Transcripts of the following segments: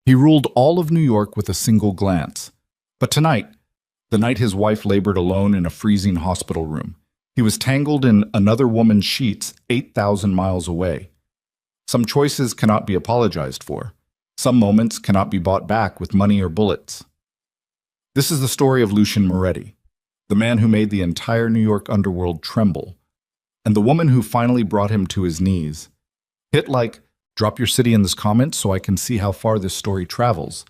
He ruled all of New York with a single glance. But tonight, the night his wife labored alone in a freezing hospital room, he was tangled in another woman's sheets 8,000 miles away. Some choices cannot be apologized for. Some moments cannot be bought back with money or bullets. This is the story of Lucien Moretti, the man who made the entire New York underworld tremble, and the woman who finally brought him to his knees. Hit like, drop your city in this comment so I can see how far this story travels,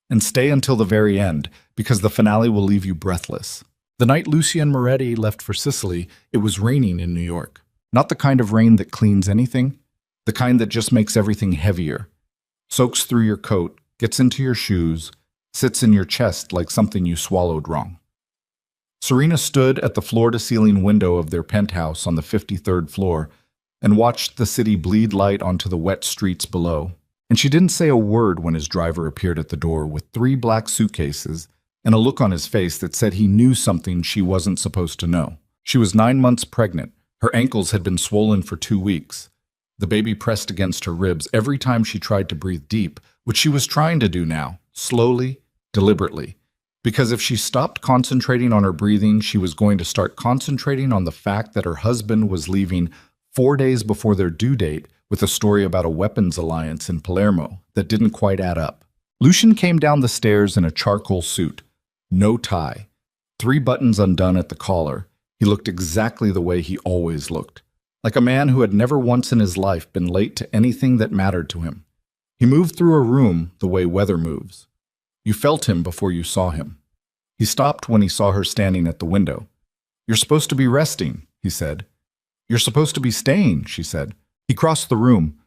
and stay until the very end, because the finale will leave you breathless. The night Lucien Moretti left for Sicily, it was raining in New York. Not the kind of rain that cleans anything, the kind that just makes everything heavier, soaks through your coat, gets into your shoes, sits in your chest like something you swallowed wrong. Serena stood at the floor-to-ceiling window of their penthouse on the 53rd floor and watched the city bleed light onto the wet streets below. And she didn't say a word when his driver appeared at the door with 3 black suitcases and a look on his face that said he knew something she wasn't supposed to know. She was 9 months pregnant. Her ankles had been swollen for 2 weeks. The baby pressed against her ribs every time she tried to breathe deep, which she was trying to do now, slowly, deliberately. Because if she stopped concentrating on her breathing, she was going to start concentrating on the fact that her husband was leaving 4 days before their due date with a story about a weapons alliance in Palermo that didn't quite add up. Lucien came down the stairs in a charcoal suit, no tie, 3 buttons undone at the collar. He looked exactly the way he always looked, like a man who had never once in his life been late to anything that mattered to him. He moved through a room the way weather moves. You felt him before you saw him. He stopped when he saw her standing at the window. "You're supposed to be resting," he said. "You're supposed to be staying," she said. He crossed the room,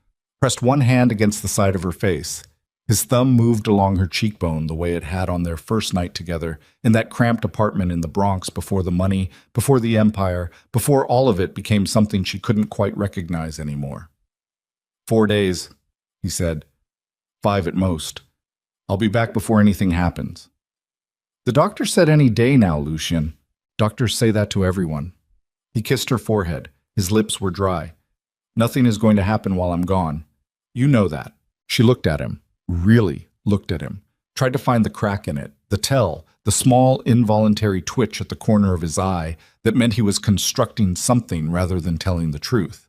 pressed one hand against the side of her face. His thumb moved along her cheekbone the way it had on their first night together, in that cramped apartment in the Bronx before the money, before the empire, before all of it became something she couldn't quite recognize anymore. 4 days, he said. 5 at most. I'll be back before anything happens. The doctor said any day now, Lucien. Doctors say that to everyone. He kissed her forehead. His lips were dry. Nothing is going to happen while I'm gone. You know that. She looked at him. Really looked at him. Tried to find the crack in it, the tell, the small involuntary twitch at the corner of his eye that meant he was constructing something rather than telling the truth.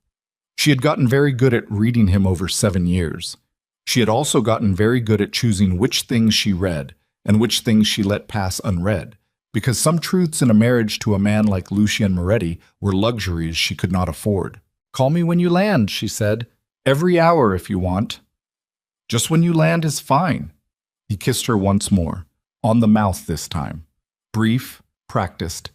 She had gotten very good at reading him over 7 years. She had also gotten very good at choosing which things she read and which things she let pass unread, because some truths in a marriage to a man like Lucien Moretti were luxuries she could not afford. "Call me when you land," she said. "Every hour if you want." "Just when you land is fine." He kissed her once more, on the mouth this time. Brief, practiced.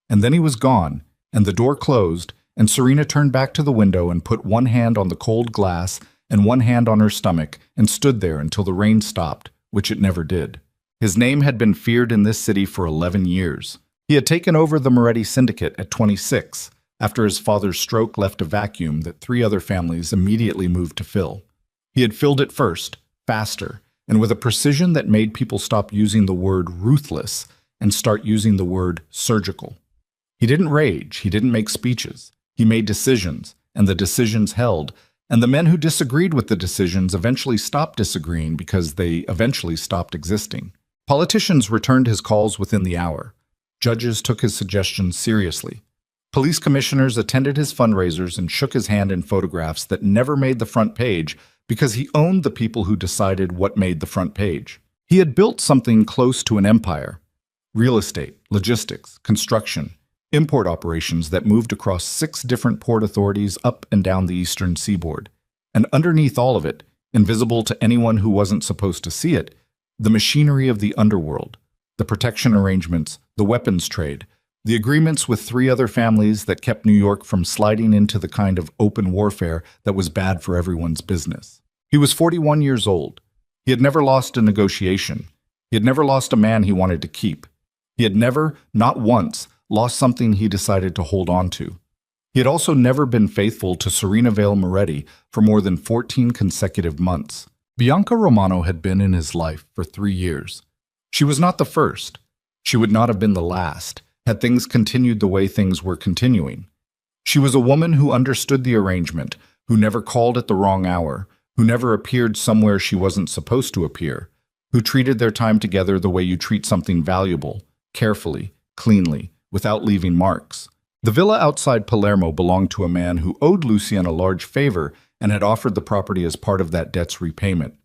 And then he was gone, and the door closed, and Serena turned back to the window and put one hand on the cold glass and one hand on her stomach and stood there until the rain stopped, which it never did. His name had been feared in this city for 11 years. He had taken over the Moretti syndicate at 26, after his father's stroke left a vacuum that 3 other families immediately moved to fill. He had filled it first, faster, and with a precision that made people stop using the word ruthless and start using the word surgical. He didn't rage, he didn't make speeches. He made decisions, and the decisions held, and the men who disagreed with the decisions eventually stopped disagreeing because they eventually stopped existing. Politicians returned his calls within the hour. Judges took his suggestions seriously. Police commissioners attended his fundraisers and shook his hand in photographs that never made the front page because he owned the people who decided what made the front page. He had built something close to an empire. Real estate, logistics, construction, import operations that moved across 6 different port authorities up and down the eastern seaboard. And underneath all of it, invisible to anyone who wasn't supposed to see it, the machinery of the underworld, the protection arrangements, the weapons trade, the agreements with 3 other families that kept New York from sliding into the kind of open warfare that was bad for everyone's business. He was 41 years old. He had never lost a negotiation. He had never lost a man he wanted to keep. He had never, not once, lost something he decided to hold on to. He had also never been faithful to Serena Vale Moretti for more than 14 consecutive months. Bianca Romano had been in his life for 3 years. She was not the first. She would not have been the last, had things continued the way things were continuing. She was a woman who understood the arrangement, who never called at the wrong hour, who never appeared somewhere she wasn't supposed to appear, who treated their time together the way you treat something valuable, carefully, cleanly, without leaving marks. The villa outside Palermo belonged to a man who owed Lucien a large favor and had offered the property as part of that debt's repayment.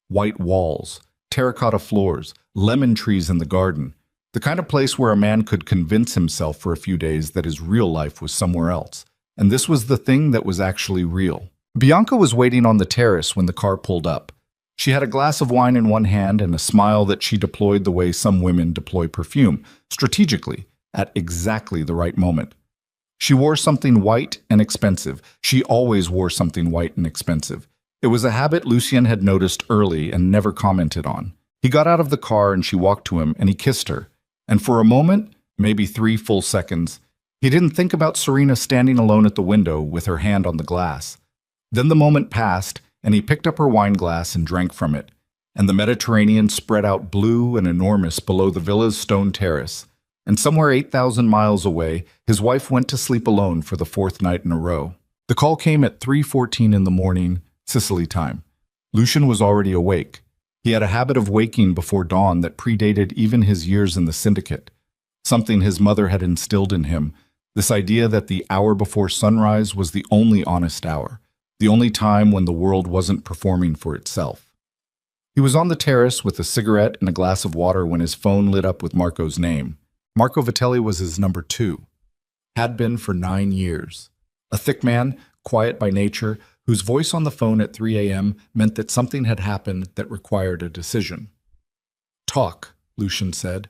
White walls, terracotta floors, lemon trees in the garden, the kind of place where a man could convince himself for a few days that his real life was somewhere else. And this was the thing that was actually real. Bianca was waiting on the terrace when the car pulled up. She had a glass of wine in one hand and a smile that she deployed the way some women deploy perfume, strategically, at exactly the right moment. She wore something white and expensive. She always wore something white and expensive. It was a habit Lucien had noticed early and never commented on. He got out of the car and she walked to him and he kissed her. And for a moment, maybe 3 full seconds, he didn't think about Serena standing alone at the window with her hand on the glass. Then the moment passed, and he picked up her wine glass and drank from it, and the Mediterranean spread out blue and enormous below the villa's stone terrace. And somewhere 8,000 miles away, his wife went to sleep alone for the 4th night in a row. The call came at 3:14 in the morning, Sicily time. Lucien was already awake. He had a habit of waking before dawn that predated even his years in the syndicate, something his mother had instilled in him, this idea that the hour before sunrise was the only honest hour, the only time when the world wasn't performing for itself. He was on the terrace with a cigarette and a glass of water when his phone lit up with Marco's name. Marco Vitelli was his number 2, had been for 9 years. A thick man, quiet by nature, whose voice on the phone at 3 a.m. meant that something had happened that required a decision. "Talk," Lucien said.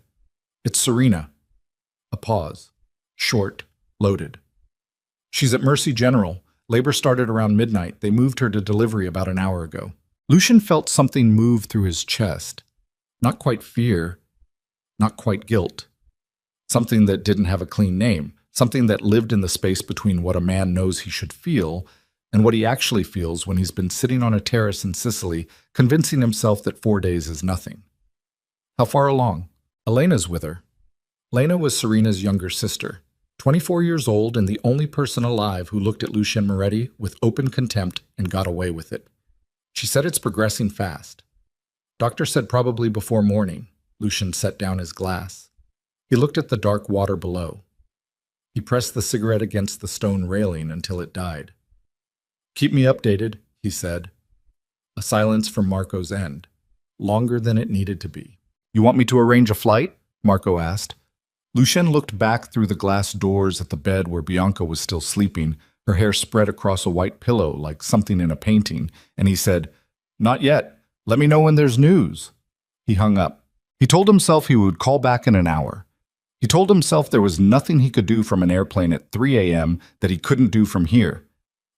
"It's Serena." A pause. Short, loaded. "She's at Mercy General. Labor started around midnight. They moved her to delivery about an hour ago." Lucien felt something move through his chest. Not quite fear, not quite guilt. Something that didn't have a clean name. Something that lived in the space between what a man knows he should feel and what he actually feels when he's been sitting on a terrace in Sicily, convincing himself that 4 days is nothing. "How far along?" "Elena's with her." Lena was Serena's younger sister, 24 years old and the only person alive who looked at Lucien Moretti with open contempt and got away with it. She said it's progressing fast. Doctor said probably before morning. Lucien set down his glass. He looked at the dark water below. He pressed the cigarette against the stone railing until it died. "Keep me updated," he said. A silence from Marco's end, longer than it needed to be. "You want me to arrange a flight?" Marco asked. Lucien looked back through the glass doors at the bed where Bianca was still sleeping, her hair spread across a white pillow like something in a painting, and he said, "Not yet. Let me know when there's news." He hung up. He told himself he would call back in an hour. He told himself there was nothing he could do from an airplane at 3 a.m. that he couldn't do from here.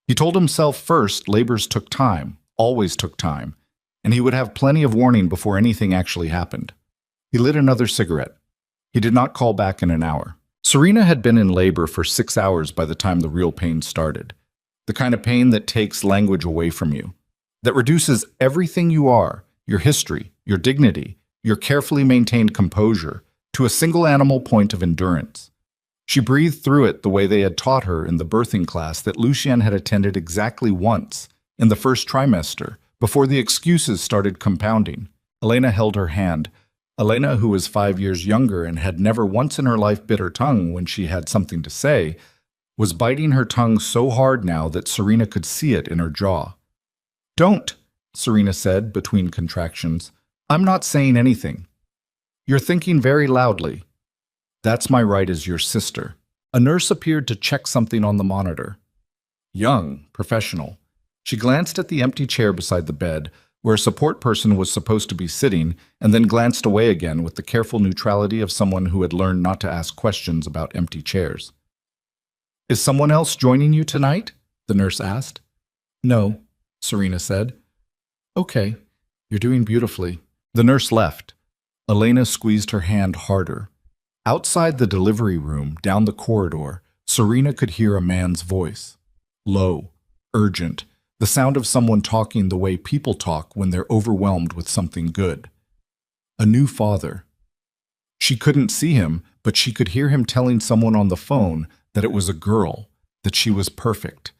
He told himself first labors took time, always took time, and he would have plenty of warning before anything actually happened. He lit another cigarette. He did not call back in an hour. Serena had been in labor for 6 hours by the time the real pain started. The kind of pain that takes language away from you, that reduces everything you are, your history, your dignity, your carefully maintained composure, to a single animal point of endurance. She breathed through it the way they had taught her in the birthing class that Lucien had attended exactly once, in the first trimester, before the excuses started compounding. Elena held her hand. Elena, who was 5 years younger and had never once in her life bit her tongue when she had something to say, was biting her tongue so hard now that Serena could see it in her jaw. "Don't," Serena said between contractions. "I'm not saying anything. You're thinking very loudly. That's my right as your sister." A nurse appeared to check something on the monitor. Young, professional. She glanced at the empty chair beside the bed, where a support person was supposed to be sitting, and then glanced away again with the careful neutrality of someone who had learned not to ask questions about empty chairs. "Is someone else joining you tonight?" the nurse asked. "No," Serena said. "Okay, you're doing beautifully." The nurse left. Elena squeezed her hand harder. Outside the delivery room, down the corridor, Serena could hear a man's voice. Low, urgent, the sound of someone talking the way people talk when they're overwhelmed with something good. A new father. She couldn't see him, but she could hear him telling someone on the phone that it was a girl, that she was perfect,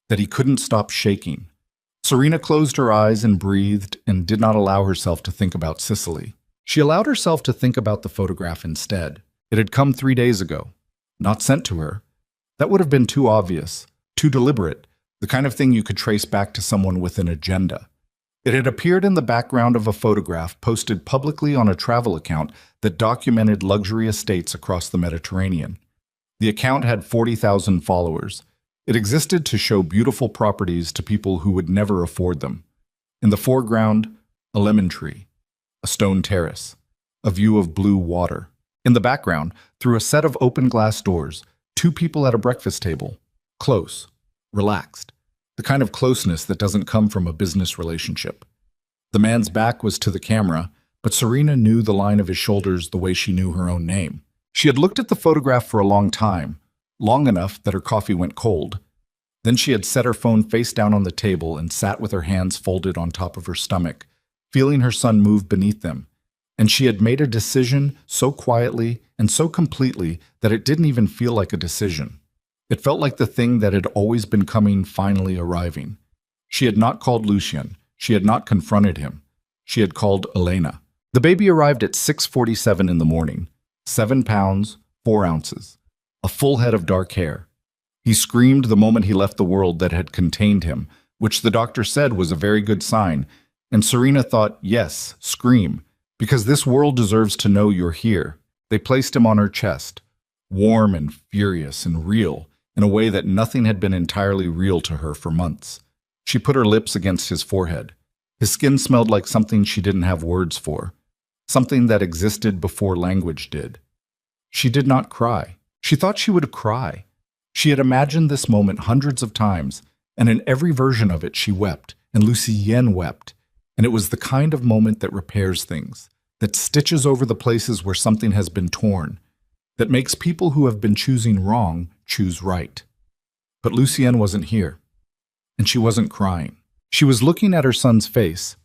that he couldn't stop shaking. Serena closed her eyes and breathed and did not allow herself to think about Sicily. She allowed herself to think about the photograph instead. It had come 3 days ago, not sent to her. That would have been too obvious, too deliberate, the kind of thing you could trace back to someone with an agenda. It had appeared in the background of a photograph posted publicly on a travel account that documented luxury estates across the Mediterranean. The account had 40,000 followers. It existed to show beautiful properties to people who would never afford them. In the foreground, a lemon tree, a stone terrace, a view of blue water. In the background, through a set of open glass doors, two people at a breakfast table, close, relaxed, the kind of closeness that doesn't come from a business relationship. The man's back was to the camera, but Serena knew the line of his shoulders the way she knew her own name. She had looked at the photograph for a long time, long enough that her coffee went cold. Then she had set her phone face down on the table and sat with her hands folded on top of her stomach, feeling her son move beneath them. And she had made a decision so quietly and so completely that it didn't even feel like a decision. It felt like the thing that had always been coming finally arriving. She had not called Lucien. She had not confronted him. She had called Elena. The baby arrived at 6:47 in the morning, 7 pounds, 4 ounces, a full head of dark hair. He screamed the moment he left the world that had contained him, which the doctor said was a very good sign, and Serena thought, yes, scream, because this world deserves to know you're here. They placed him on her chest, warm and furious and real, in a way that nothing had been entirely real to her for months. She put her lips against his forehead. His skin smelled like something she didn't have words for, something that existed before language did. She did not cry. She thought she would cry. She had imagined this moment hundreds of times, and in every version of it she wept, and Lucien wept. And it was the kind of moment that repairs things, that stitches over the places where something has been torn, that makes people who have been choosing wrong choose right. But Lucien wasn't here, and she wasn't crying. She was looking at her son's face,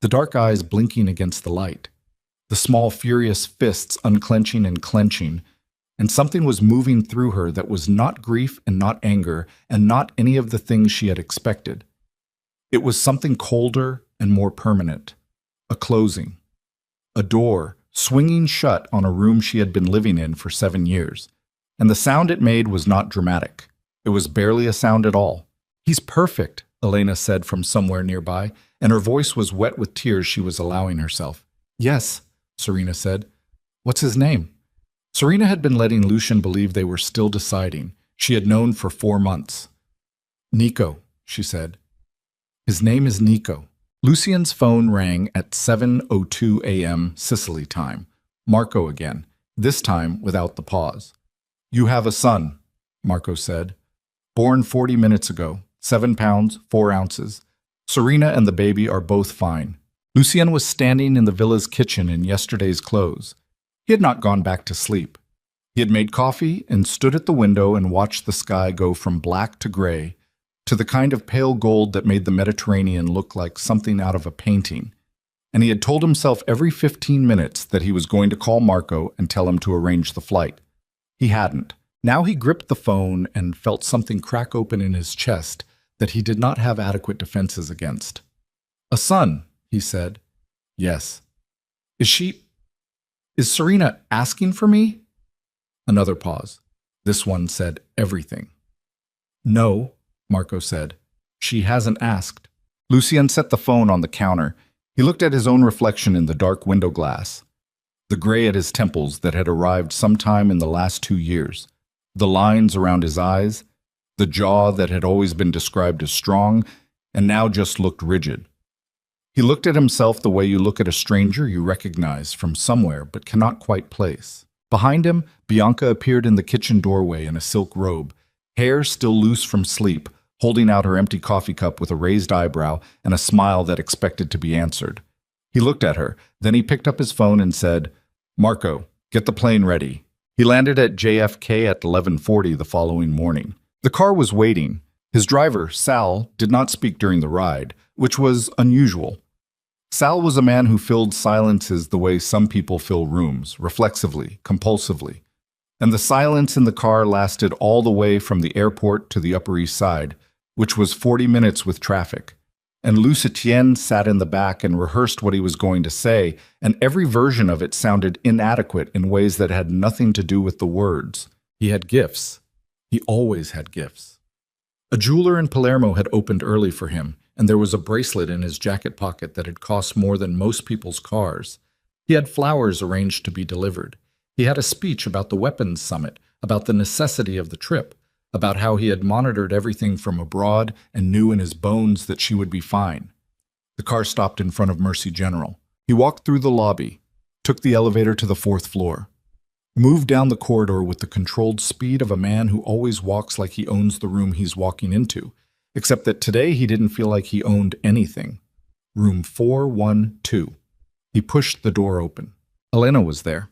the dark eyes blinking against the light, the small furious fists unclenching and clenching, and something was moving through her that was not grief and not anger and not any of the things she had expected. It was something colder and more permanent, a closing, a door swinging shut on a room she had been living in for 7 years. And the sound it made was not dramatic. It was barely a sound at all. "He's perfect," Elena said from somewhere nearby, and her voice was wet with tears she was allowing herself. "Yes," Serena said. "What's his name?" Serena had been letting Lucien believe they were still deciding. She had known for 4 months. "Nico," she said. "His name is Nico." Lucien's phone rang at 7:02 a.m. Sicily time. Marco again, this time without the pause. "You have a son," Marco said. "Born 40 minutes ago, 7 pounds, 4 ounces. Serena and the baby are both fine." Lucien was standing in the villa's kitchen in yesterday's clothes. He had not gone back to sleep. He had made coffee and stood at the window and watched the sky go from black to gray to the kind of pale gold that made the Mediterranean look like something out of a painting. And he had told himself every 15 minutes that he was going to call Marco and tell him to arrange the flight. He hadn't. Now he gripped the phone and felt something crack open in his chest that he did not have adequate defenses against. "A son," he said. "Yes." Is Serena asking for me?" Another pause. This one said everything. "No," Marco said. "She hasn't asked." Lucien set the phone on the counter. He looked at his own reflection in the dark window glass. The gray at his temples that had arrived sometime in the last 2 years. The lines around his eyes. The jaw that had always been described as strong and now just looked rigid. He looked at himself the way you look at a stranger you recognize from somewhere but cannot quite place. Behind him, Bianca appeared in the kitchen doorway in a silk robe, hair still loose from sleep, holding out her empty coffee cup with a raised eyebrow and a smile that expected to be answered. He looked at her, then he picked up his phone and said, "Marco, get the plane ready." He landed at JFK at 11:40 the following morning. The car was waiting. His driver, Sal, did not speak during the ride, which was unusual. Sal was a man who filled silences the way some people fill rooms, reflexively, compulsively. And the silence in the car lasted all the way from the airport to the Upper East Side, which was 40 minutes with traffic. and Lucien sat in the back and rehearsed what he was going to say, and every version of it sounded inadequate in ways that had nothing to do with the words. He had gifts. He always had gifts. A jeweler in Palermo had opened early for him, and there was a bracelet in his jacket pocket that had cost more than most people's cars. He had flowers arranged to be delivered. He had a speech about the weapons summit, about the necessity of the trip, about how he had monitored everything from abroad and knew in his bones that she would be fine. The car stopped in front of Mercy General. He walked through the lobby, took the elevator to the 4th floor, moved down the corridor with the controlled speed of a man who always walks like he owns the room he's walking into, except that today he didn't feel like he owned anything. Room 412. He pushed the door open. Elena was there.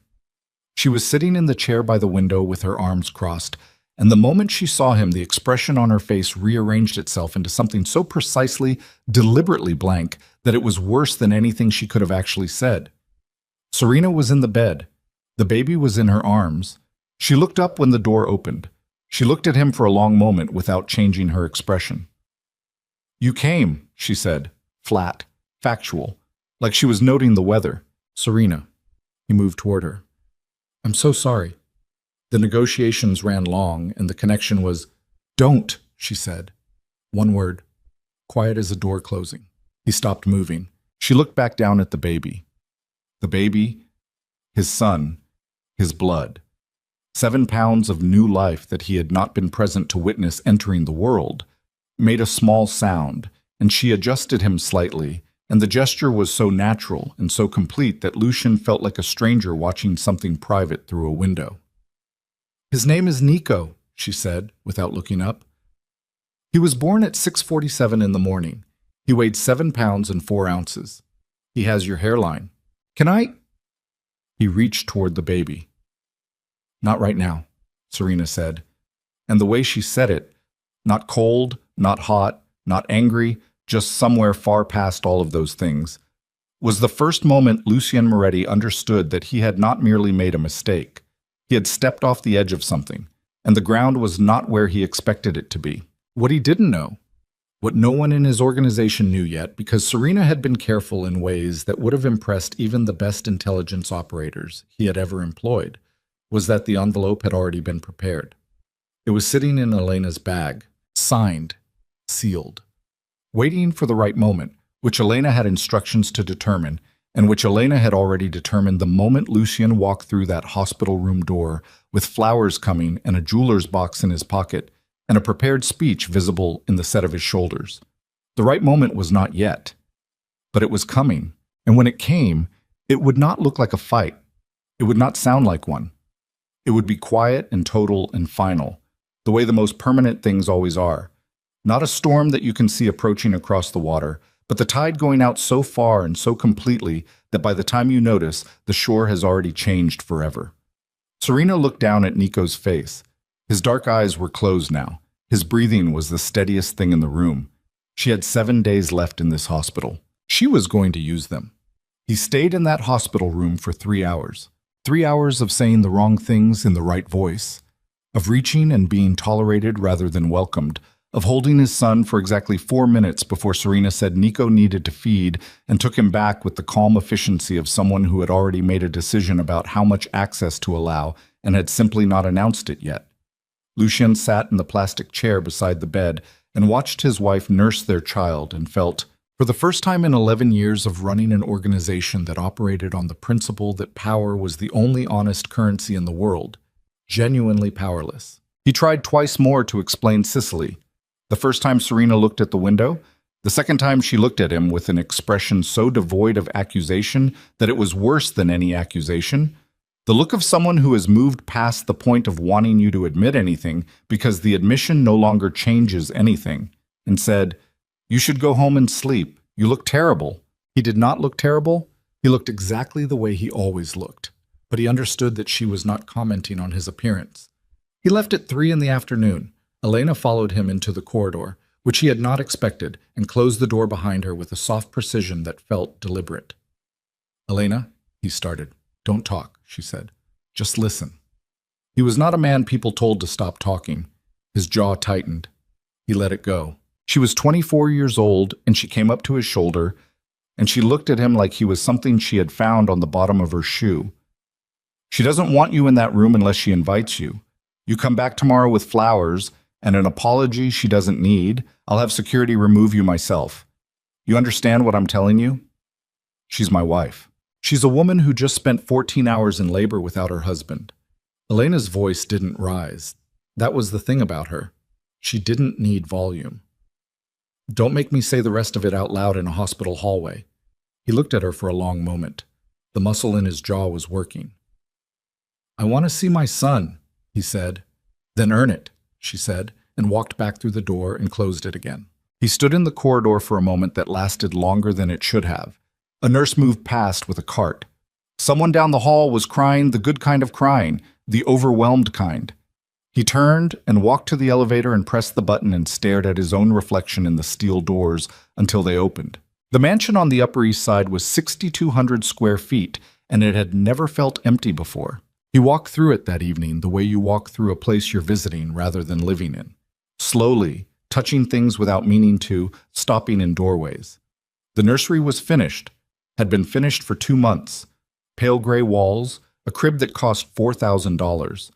She was sitting in the chair by the window with her arms crossed, and the moment she saw him, the expression on her face rearranged itself into something so precisely, deliberately blank that it was worse than anything she could have actually said. Serena was in the bed. The baby was in her arms. She looked up when the door opened. She looked at him for a long moment without changing her expression. "You came," she said, flat, factual, like she was noting the weather. "Serena." He moved toward her. "I'm so sorry." The negotiations ran long, and the connection was, "Don't," she said. One word, quiet as a door closing. He stopped moving. She looked back down at the baby. The baby, his son, his blood. 7 pounds of new life that he had not been present to witness entering the world, made a small sound, and she adjusted him slightly, and the gesture was so natural and so complete that Lucien felt like a stranger watching something private through a window. "His name is Nico," she said, without looking up. "He was born at 6:47 in the morning. He weighed 7 pounds and 4 ounces. He has your hairline. Can I—" He reached toward the baby. "Not right now," Serena said. And the way she said it, not cold, not hot, not angry, just somewhere far past all of those things, was the first moment Lucien Moretti understood that he had not merely made a mistake. He had stepped off the edge of something, and the ground was not where he expected it to be. What he didn't know, what no one in his organization knew yet, because Serena had been careful in ways that would have impressed even the best intelligence operators he had ever employed, was that the envelope had already been prepared. It was sitting in Elena's bag, signed, sealed, waiting for the right moment, which Elena had instructions to determine, and which Elena had already determined the moment Lucien walked through that hospital room door, with flowers coming and a jeweler's box in his pocket, and a prepared speech visible in the set of his shoulders. The right moment was not yet, but it was coming, and when it came, it would not look like a fight. It would not sound like one. It would be quiet and total and final, the way the most permanent things always are. Not a storm that you can see approaching across the water, but the tide going out so far and so completely that by the time you notice, the shore has already changed forever. Serena looked down at Nico's face. His dark eyes were closed now. His breathing was the steadiest thing in the room. She had 7 days left in this hospital. She was going to use them. He stayed in that hospital room for 3 hours. 3 hours of saying the wrong things in the right voice, of reaching and being tolerated rather than welcomed, of holding his son for exactly 4 minutes before Serena said Nico needed to feed and took him back with the calm efficiency of someone who had already made a decision about how much access to allow and had simply not announced it yet. Lucien sat in the plastic chair beside the bed and watched his wife nurse their child and felt, for the first time in 11 years of running an organization that operated on the principle that power was the only honest currency in the world, genuinely powerless. He tried twice more to explain Sicily. The first time Serena looked at the window, the second time she looked at him with an expression so devoid of accusation that it was worse than any accusation, the look of someone who has moved past the point of wanting you to admit anything because the admission no longer changes anything, and said, "You should go home and sleep. You look terrible." He did not look terrible. He looked exactly the way he always looked, but he understood that she was not commenting on his appearance. He left at 3 in the afternoon. Elena followed him into the corridor, which he had not expected, and closed the door behind her with a soft precision that felt deliberate. "Elena," he started. "Don't talk," she said. "Just listen." He was not a man people told to stop talking. His jaw tightened. He let it go. She was 24 years old, and she came up to his shoulder, and she looked at him like he was something she had found on the bottom of her shoe. She doesn't want you in that room unless she invites you. You come back tomorrow with flowers and an apology she doesn't need. I'll have security remove you myself. You understand what I'm telling you? She's my wife. She's a woman who just spent 14 hours in labor without her husband. Elena's voice didn't rise. That was the thing about her. She didn't need volume. Don't make me say the rest of it out loud in a hospital hallway. He looked at her for a long moment. The muscle in his jaw was working. I want to see my son, he said. Then earn it, she said, and walked back through the door and closed it again. He stood in the corridor for a moment that lasted longer than it should have. A nurse moved past with a cart. Someone down the hall was crying the good kind of crying, the overwhelmed kind. He turned and walked to the elevator and pressed the button and stared at his own reflection in the steel doors until they opened. The mansion on the Upper East Side was 6,200 square feet, and it had never felt empty before. He walked through it that evening the way you walk through a place you're visiting rather than living in. Slowly, touching things without meaning to, stopping in doorways. The nursery was finished, had been finished for 2 months. Pale gray walls, a crib that cost $4,000.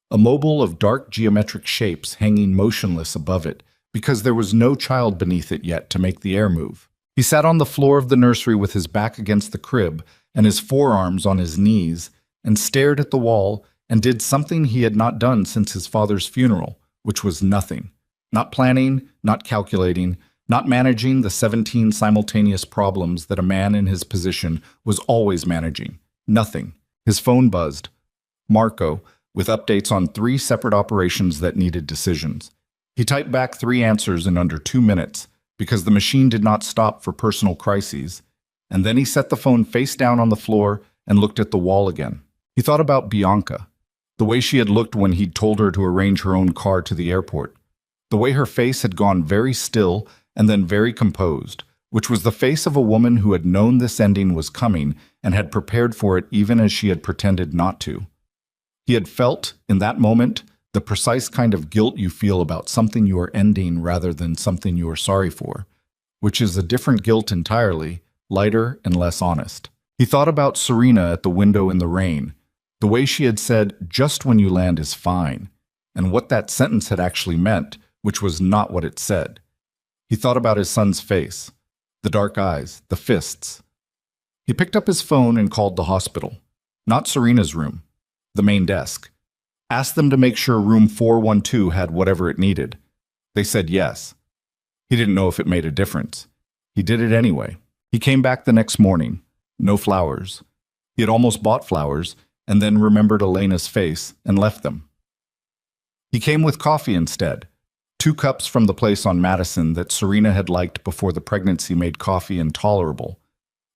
A mobile of dark geometric shapes hanging motionless above it because there was no child beneath it yet to make the air move. He sat on the floor of the nursery with his back against the crib and his forearms on his knees and stared at the wall and did something he had not done since his father's funeral, which was nothing. Not planning, not calculating, not managing the 17 simultaneous problems that a man in his position was always managing. Nothing. His phone buzzed. Marco, with updates on 3 separate operations that needed decisions. He typed back 3 answers in under 2 minutes because the machine did not stop for personal crises, and then he set the phone face down on the floor and looked at the wall again. He thought about Bianca, the way she had looked when he'd told her to arrange her own car to the airport, the way her face had gone very still and then very composed, which was the face of a woman who had known this ending was coming and had prepared for it even as she had pretended not to. He had felt, in that moment, the precise kind of guilt you feel about something you are ending rather than something you are sorry for, which is a different guilt entirely, lighter and less honest. He thought about Serena at the window in the rain, the way she had said, "Just when you land is fine," and what that sentence had actually meant, which was not what it said. He thought about his son's face, the dark eyes, the fists. He picked up his phone and called the hospital. Not Serena's room, the main desk. Asked them to make sure room 412 had whatever it needed. They said yes. He didn't know if it made a difference. He did it anyway. He came back the next morning. No flowers. He had almost bought flowers and then remembered Elena's face and left them. He came with coffee instead. 2 cups from the place on Madison that Serena had liked before the pregnancy made coffee intolerable.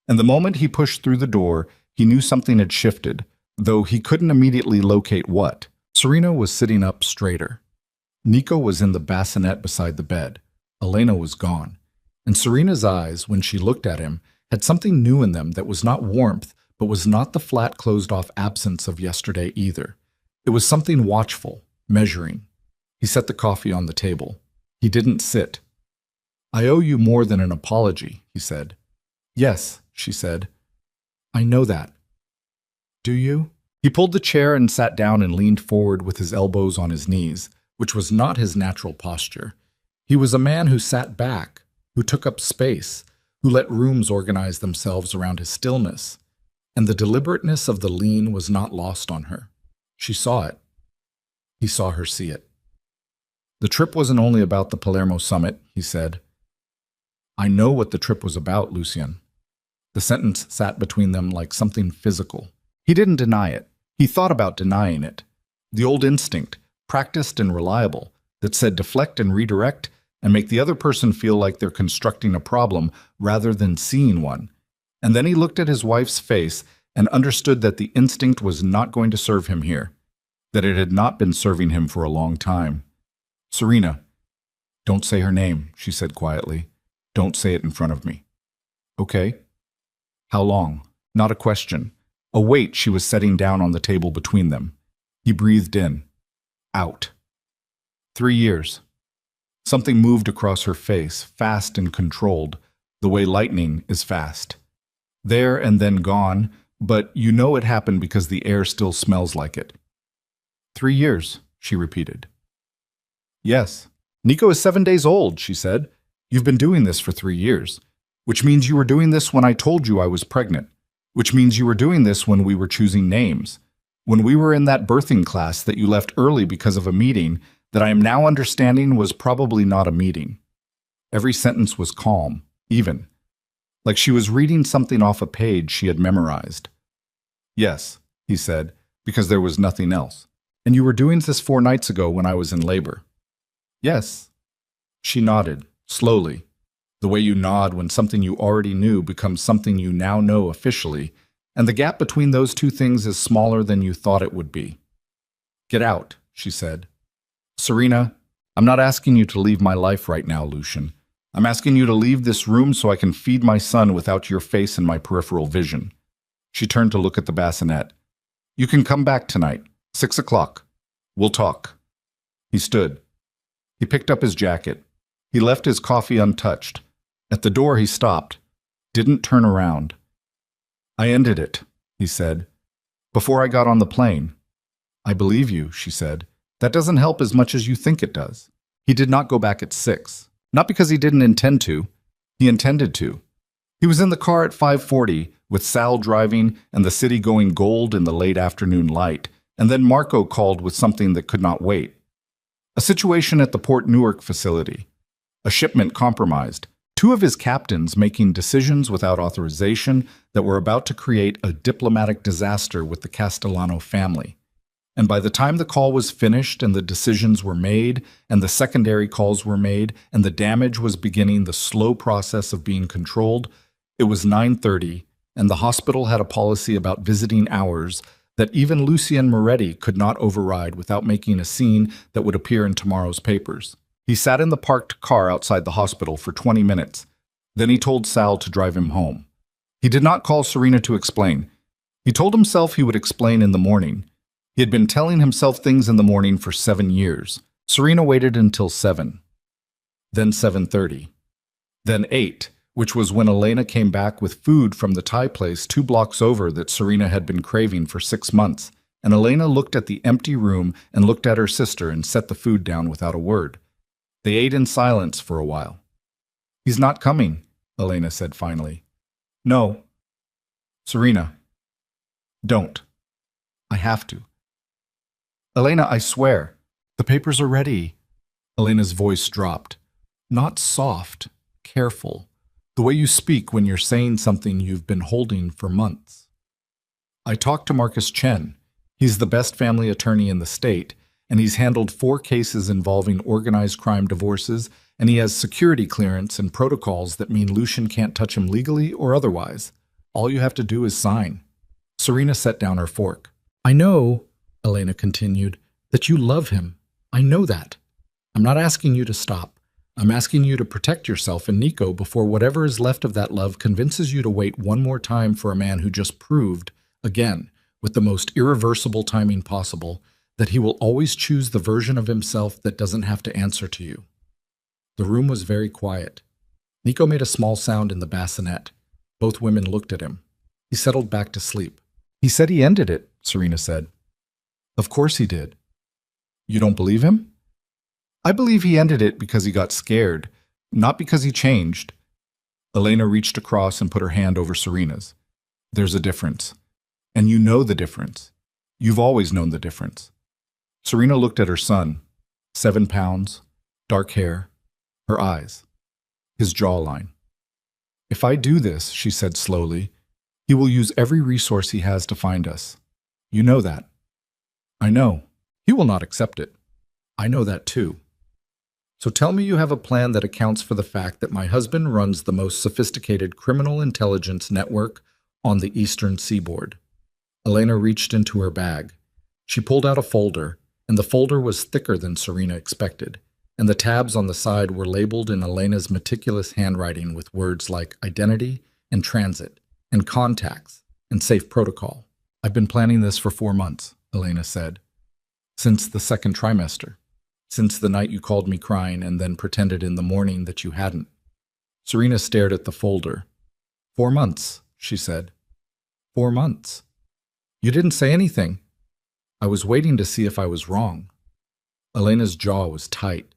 And the moment he pushed through the door, he knew something had shifted, though he couldn't immediately locate what. Serena was sitting up straighter. Nico was in the bassinet beside the bed. Elena was gone. And Serena's eyes, when she looked at him, had something new in them that was not warmth, but was not the flat, closed-off absence of yesterday either. It was something watchful, measuring. He set the coffee on the table. He didn't sit. "I owe you more than an apology," he said. "Yes," she said. "I know that." "Do you?" He pulled the chair and sat down and leaned forward with his elbows on his knees, which was not his natural posture. He was a man who sat back, who took up space, who let rooms organize themselves around his stillness. And the deliberateness of the lean was not lost on her. She saw it. He saw her see it. "The trip wasn't only about the Palermo summit," he said. "I know what the trip was about, Lucien." The sentence sat between them like something physical. He didn't deny it. He thought about denying it. The old instinct, practiced and reliable, that said deflect and redirect and make the other person feel like they're constructing a problem rather than seeing one. And then he looked at his wife's face and understood that the instinct was not going to serve him here, that it had not been serving him for a long time. "Serena." "Don't say her name," she said quietly. "Don't say it in front of me." "Okay." "How long?" Not a question. A weight she was setting down on the table between them. He breathed in. Out. 3 years. Something moved across her face, fast and controlled, the way lightning is fast. There and then gone, but you know it happened because the air still smells like it. 3 years, she repeated. Yes. Nico is 7 days old, she said. You've been doing this for 3 years, which means you were doing this when I told you I was pregnant, which means you were doing this when we were choosing names, when we were in that birthing class that you left early because of a meeting that I am now understanding was probably not a meeting. Every sentence was calm, even, like she was reading something off a page she had memorized. Yes, he said, because there was nothing else. And you were doing this 4 nights ago when I was in labor. Yes. She nodded, slowly, the way you nod when something you already knew becomes something you now know officially, and the gap between those two things is smaller than you thought it would be. Get out, she said. Serena, I'm not asking you to leave my life right now, Lucian. I'm asking you to leave this room so I can feed my son without your face in my peripheral vision. She turned to look at the bassinet. You can come back tonight, 6 o'clock. We'll talk. He stood. He picked up his jacket. He left his coffee untouched. At the door he stopped, didn't turn around. I ended it, he said, before I got on the plane. I believe you, she said. That doesn't help as much as you think it does. He did not go back at 6. Not because he didn't intend to. He intended to. He was in the car at 5:40, with Sal driving and the city going gold in the late afternoon light, and then Marco called with something that could not wait. A situation at the Port Newark facility. A shipment compromised. 2 of his captains making decisions without authorization that were about to create a diplomatic disaster with the Castellano family. And by the time the call was finished and the decisions were made and the secondary calls were made and the damage was beginning the slow process of being controlled, it was 9:30 and the hospital had a policy about visiting hours that even Lucien Moretti could not override without making a scene that would appear in tomorrow's papers. He sat in the parked car outside the hospital for 20 minutes. Then he told Sal to drive him home. He did not call Serena to explain. He told himself he would explain in the morning. He had been telling himself things in the morning for 7 years. Serena waited until 7. Then 7:30. Then 8, which was when Elena came back with food from the Thai place 2 blocks over that Serena had been craving for 6 months, and Elena looked at the empty room and looked at her sister and set the food down without a word. They ate in silence for a while. He's not coming, Elena said finally. No. Serena. Don't. I have to. Elena, I swear. The papers are ready. Elena's voice dropped. Not soft, careful. The way you speak when you're saying something you've been holding for months. I talked to Marcus Chen. He's the best family attorney in the state, and he's handled 4 cases involving organized crime divorces, and he has security clearance and protocols that mean Lucian can't touch him legally or otherwise. All you have to do is sign. Serena set down her fork. I know, Elena continued, that you love him. I know that. I'm not asking you to stop. I'm asking you to protect yourself and Nico before whatever is left of that love convinces you to wait one more time for a man who just proved, again, with the most irreversible timing possible, that he will always choose the version of himself that doesn't have to answer to you. The room was very quiet. Nico made a small sound in the bassinet. Both women looked at him. He settled back to sleep. He said he ended it, Serena said. Of course he did. You don't believe him? I believe he ended it because he got scared, not because he changed. Elena reached across and put her hand over Serena's. There's a difference. And you know the difference. You've always known the difference. Serena looked at her son. 7 pounds, dark hair, her eyes, his jawline. If I do this, she said slowly, he will use every resource he has to find us. You know that. I know. He will not accept it. I know that too. So tell me you have a plan that accounts for the fact that my husband runs the most sophisticated criminal intelligence network on the eastern seaboard. Elena reached into her bag. She pulled out a folder, and the folder was thicker than Serena expected, and the tabs on the side were labeled in Elena's meticulous handwriting with words like identity and transit and contacts and safe protocol. I've been planning this for 4 months, Elena said. Since the 2nd trimester. Since the night you called me crying and then pretended in the morning that you hadn't. Serena stared at the folder. 4 months, she said. 4 months. You didn't say anything. I was waiting to see if I was wrong. Elena's jaw was tight.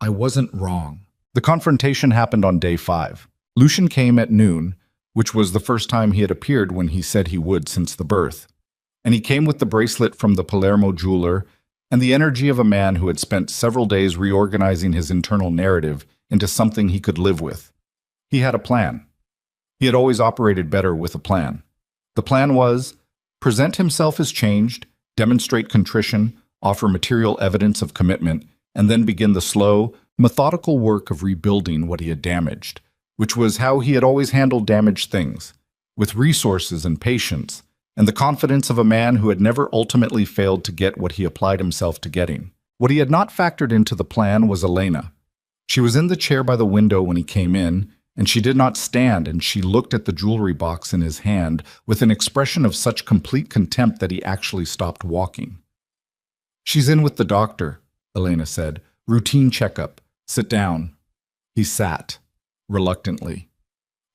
I wasn't wrong. The confrontation happened on day 5. Lucian came at noon, which was the first time he had appeared when he said he would since the birth. And he came with the bracelet from the Palermo jeweler and the energy of a man who had spent several days reorganizing his internal narrative into something he could live with. He had a plan. He had always operated better with a plan. The plan was present himself as changed, demonstrate contrition, offer material evidence of commitment, and then begin the slow, methodical work of rebuilding what he had damaged, which was how he had always handled damaged things, with resources and patience, and the confidence of a man who had never ultimately failed to get what he applied himself to getting. What he had not factored into the plan was Elena. She was in the chair by the window when he came in, and she did not stand, and she looked at the jewelry box in his hand with an expression of such complete contempt that he actually stopped walking. She's in with the doctor, Elena said. Routine checkup. Sit down. He sat, reluctantly.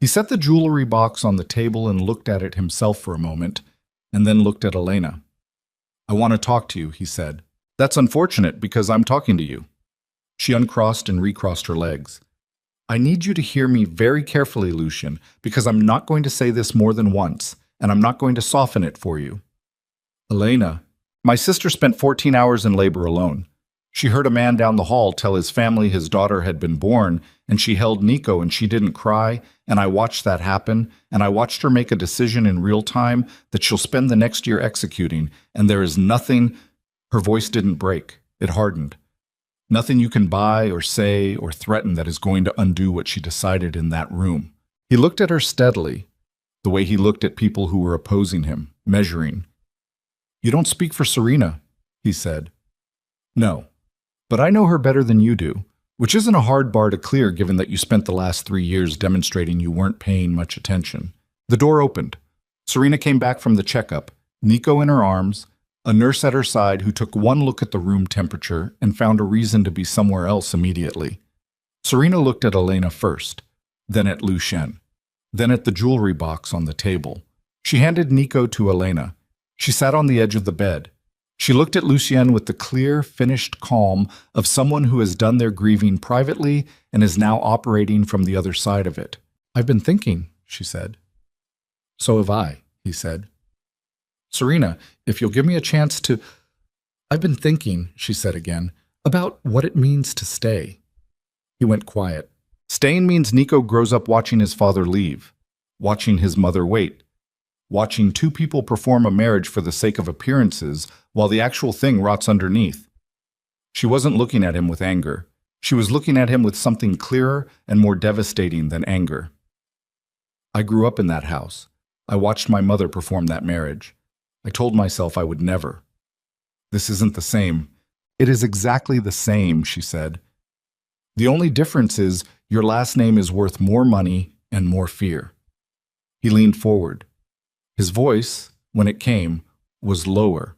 He set the jewelry box on the table and looked at it himself for a moment, and then looked at Elena. I want to talk to you, he said. That's unfortunate because I'm talking to you. She uncrossed and recrossed her legs. I need you to hear me very carefully, Lucian, because I'm not going to say this more than once, and I'm not going to soften it for you. Elena, my sister spent 14 hours in labor alone. She heard a man down the hall tell his family his daughter had been born, and she held Nico and she didn't cry, and I watched that happen, and I watched her make a decision in real time that she'll spend the next year executing, and there is nothing— Her voice didn't break. It hardened. Nothing you can buy or say or threaten that is going to undo what she decided in that room. He looked at her steadily, the way he looked at people who were opposing him, measuring. You don't speak for Serena, he said. No, but I know her better than you do, which isn't a hard bar to clear given that you spent the last 3 years demonstrating you weren't paying much attention. The door opened. Serena came back from the checkup, Nico in her arms, a nurse at her side who took one look at the room temperature and found a reason to be somewhere else immediately. Serena looked at Elena first, then at Lucien, then at the jewelry box on the table. She handed Nico to Elena. She sat on the edge of the bed. She looked at Lucien with the clear, finished calm of someone who has done their grieving privately and is now operating from the other side of it. I've been thinking, she said. So have I, he said. Serena, if you'll give me a chance to— I've been thinking, she said again, about what it means to stay. He went quiet. Staying means Nico grows up watching his father leave, watching his mother wait, watching two people perform a marriage for the sake of appearances while the actual thing rots underneath. She wasn't looking at him with anger. She was looking at him with something clearer and more devastating than anger. I grew up in that house. I watched my mother perform that marriage. I told myself I would never. This isn't the same. It is exactly the same, she said. The only difference is your last name is worth more money and more fear. He leaned forward. His voice, when it came, was lower.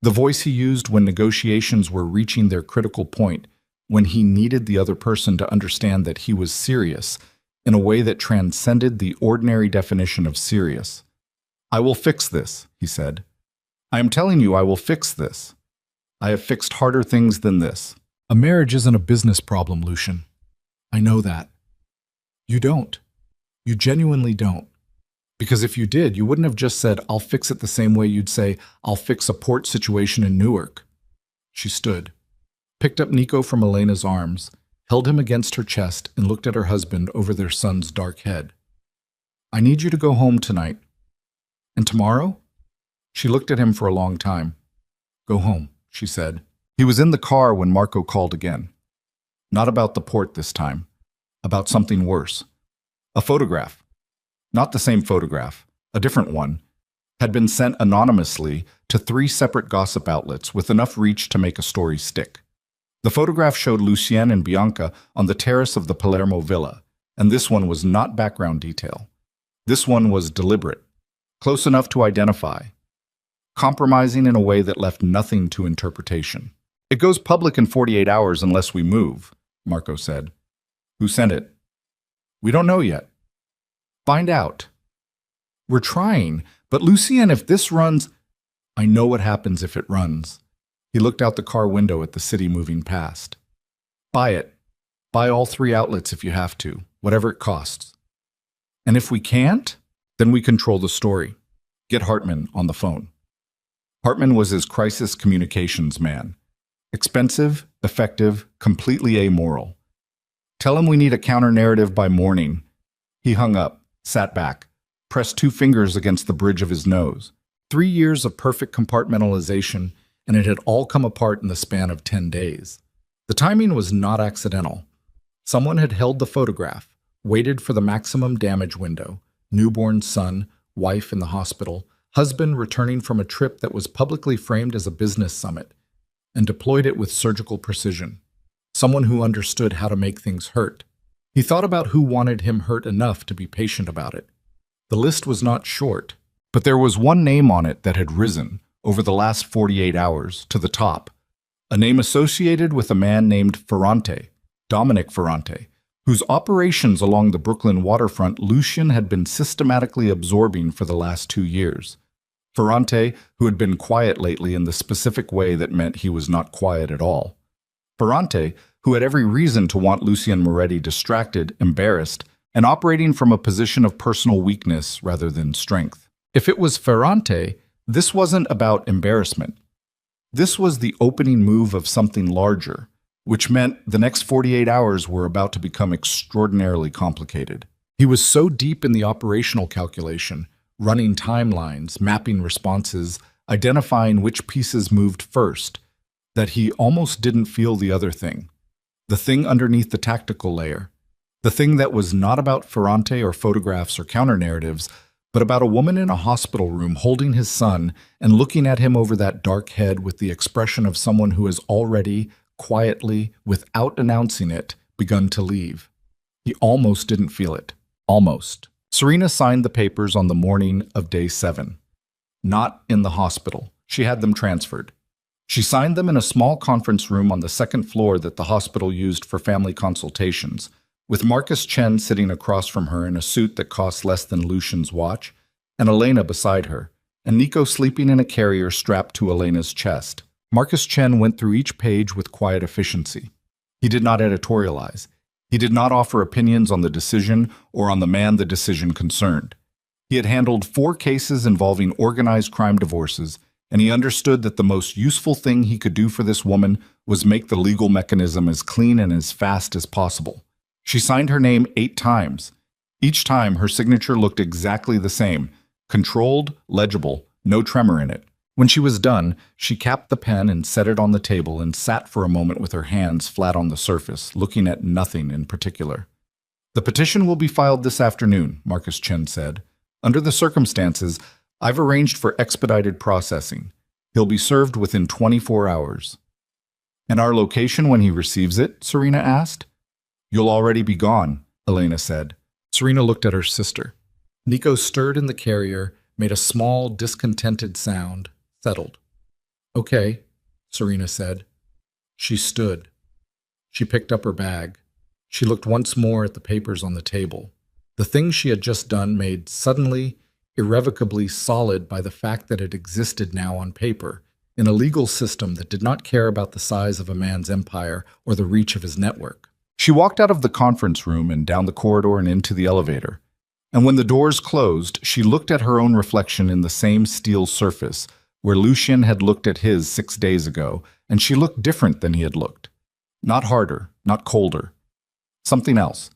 The voice he used when negotiations were reaching their critical point, when he needed the other person to understand that he was serious in a way that transcended the ordinary definition of serious. I will fix this, he said. I am telling you I will fix this. I have fixed harder things than this. A marriage isn't a business problem, Lucian. I know that. You don't. You genuinely don't. Because if you did, you wouldn't have just said, I'll fix it the same way you'd say, I'll fix a port situation in Newark. She stood, picked up Nico from Elena's arms, held him against her chest, and looked at her husband over their son's dark head. I need you to go home tonight. And tomorrow? She looked at him for a long time. Go home, she said. He was in the car when Marco called again. Not about the port this time. About something worse. A photograph. Not the same photograph, a different one, had been sent anonymously to 3 separate gossip outlets with enough reach to make a story stick. The photograph showed Lucien and Bianca on the terrace of the Palermo villa, and this one was not background detail. This one was deliberate, close enough to identify, compromising in a way that left nothing to interpretation. It goes public in 48 hours unless we move, Marco said. Who sent it? We don't know yet. Find out. We're trying, but Lucien, if this runs... I know what happens if it runs. He looked out the car window at the city moving past. Buy it. Buy all 3 outlets if you have to, whatever it costs. And if we can't, then we control the story. Get Hartman on the phone. Hartman was his crisis communications man. Expensive, effective, completely amoral. Tell him we need a counter-narrative by morning. He hung up, sat back, pressed 2 fingers against the bridge of his nose. 3 years of perfect compartmentalization, and it had all come apart in the span of 10 days. The timing was not accidental. Someone had held the photograph, waited for the maximum damage window, newborn son, wife in the hospital, husband returning from a trip that was publicly framed as a business summit, and deployed it with surgical precision. Someone who understood how to make things hurt. He thought about who wanted him hurt enough to be patient about it. The list was not short, but there was one name on it that had risen, over the last 48 hours, to the top. A name associated with a man named Ferrante, Dominic Ferrante, whose operations along the Brooklyn waterfront Lucien had been systematically absorbing for the last 2 years. Ferrante, who had been quiet lately in the specific way that meant he was not quiet at all. Ferrante, who had every reason to want Lucien Moretti distracted, embarrassed, and operating from a position of personal weakness rather than strength. If it was Ferrante, this wasn't about embarrassment. This was the opening move of something larger, which meant the next 48 hours were about to become extraordinarily complicated. He was so deep in the operational calculation, running timelines, mapping responses, identifying which pieces moved first, that he almost didn't feel the other thing. The thing underneath the tactical layer. The thing that was not about Ferrante or photographs or counter-narratives, but about a woman in a hospital room holding his son and looking at him over that dark head with the expression of someone who has already, quietly, without announcing it, begun to leave. He almost didn't feel it. Almost. Serena signed the papers on the morning of day 7. Not in the hospital. She had them transferred. She signed them in a small conference room on the 2nd floor that the hospital used for family consultations, with Marcus Chen sitting across from her in a suit that cost less than Lucien's watch, and Elena beside her, and Nico sleeping in a carrier strapped to Elena's chest. Marcus Chen went through each page with quiet efficiency. He did not editorialize. He did not offer opinions on the decision or on the man the decision concerned. He had handled 4 cases involving organized crime divorces, and he understood that the most useful thing he could do for this woman was make the legal mechanism as clean and as fast as possible. She signed her name 8 times. Each time, her signature looked exactly the same, controlled, legible, no tremor in it. When she was done, she capped the pen and set it on the table and sat for a moment with her hands flat on the surface, looking at nothing in particular. The petition will be filed this afternoon, Marcus Chen said. Under the circumstances, I've arranged for expedited processing. He'll be served within 24 hours. And our location when he receives it? Serena asked. You'll already be gone, Elena said. Serena looked at her sister. Nico stirred in the carrier, made a small, discontented sound, settled. Okay, Serena said. She stood. She picked up her bag. She looked once more at the papers on the table. The thing she had just done made suddenly, irrevocably solid by the fact that it existed now on paper, in a legal system that did not care about the size of a man's empire or the reach of his network. She walked out of the conference room and down the corridor and into the elevator. And when the doors closed, she looked at her own reflection in the same steel surface, where Lucien had looked at his 6 days ago, and she looked different than he had looked. Not harder, not colder. Something else.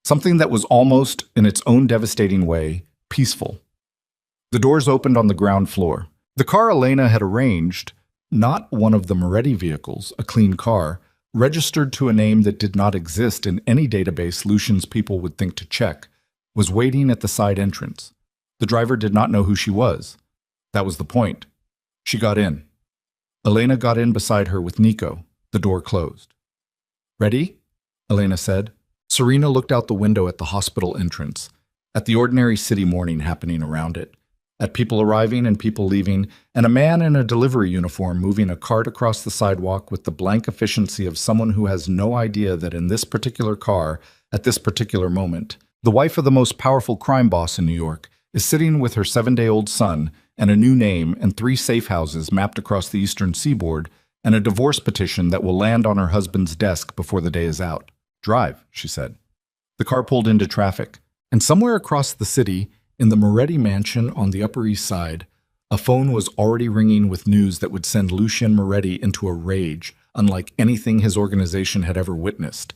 Something that was almost, in its own devastating way, peaceful. The doors opened on the ground floor. The car Elena had arranged, not one of the Moretti vehicles, a clean car, registered to a name that did not exist in any database Lucien's people would think to check, was waiting at the side entrance. The driver did not know who she was. That was the point. She got in. Elena got in beside her with Nico. The door closed. Ready? Elena said. Serena looked out the window at the hospital entrance, at the ordinary city morning happening around it. at people arriving and people leaving, and a man in a delivery uniform moving a cart across the sidewalk with the blank efficiency of someone who has no idea that in this particular car, at this particular moment, the wife of the most powerful crime boss in New York is sitting with her 7-day-old son and a new name and 3 safe houses mapped across the eastern seaboard and a divorce petition that will land on her husband's desk before the day is out. "Drive," she said. The car pulled into traffic, and somewhere across the city, in the Moretti mansion on the Upper East Side, a phone was already ringing with news that would send Lucien Moretti into a rage unlike anything his organization had ever witnessed.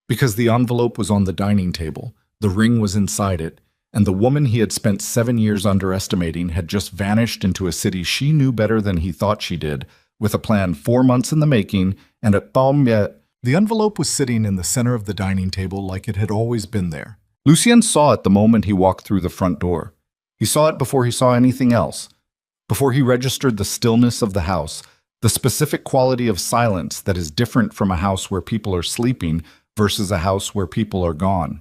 Because the envelope was on the dining table, the ring was inside it, and the woman he had spent 7 years underestimating had just vanished into a city she knew better than he thought she did, with a plan 4 months in the making, and at Palmier. The envelope was sitting in the center of the dining table like it had always been there. Lucien saw it the moment he walked through the front door. He saw it before he saw anything else, before he registered the stillness of the house, the specific quality of silence that is different from a house where people are sleeping versus a house where people are gone.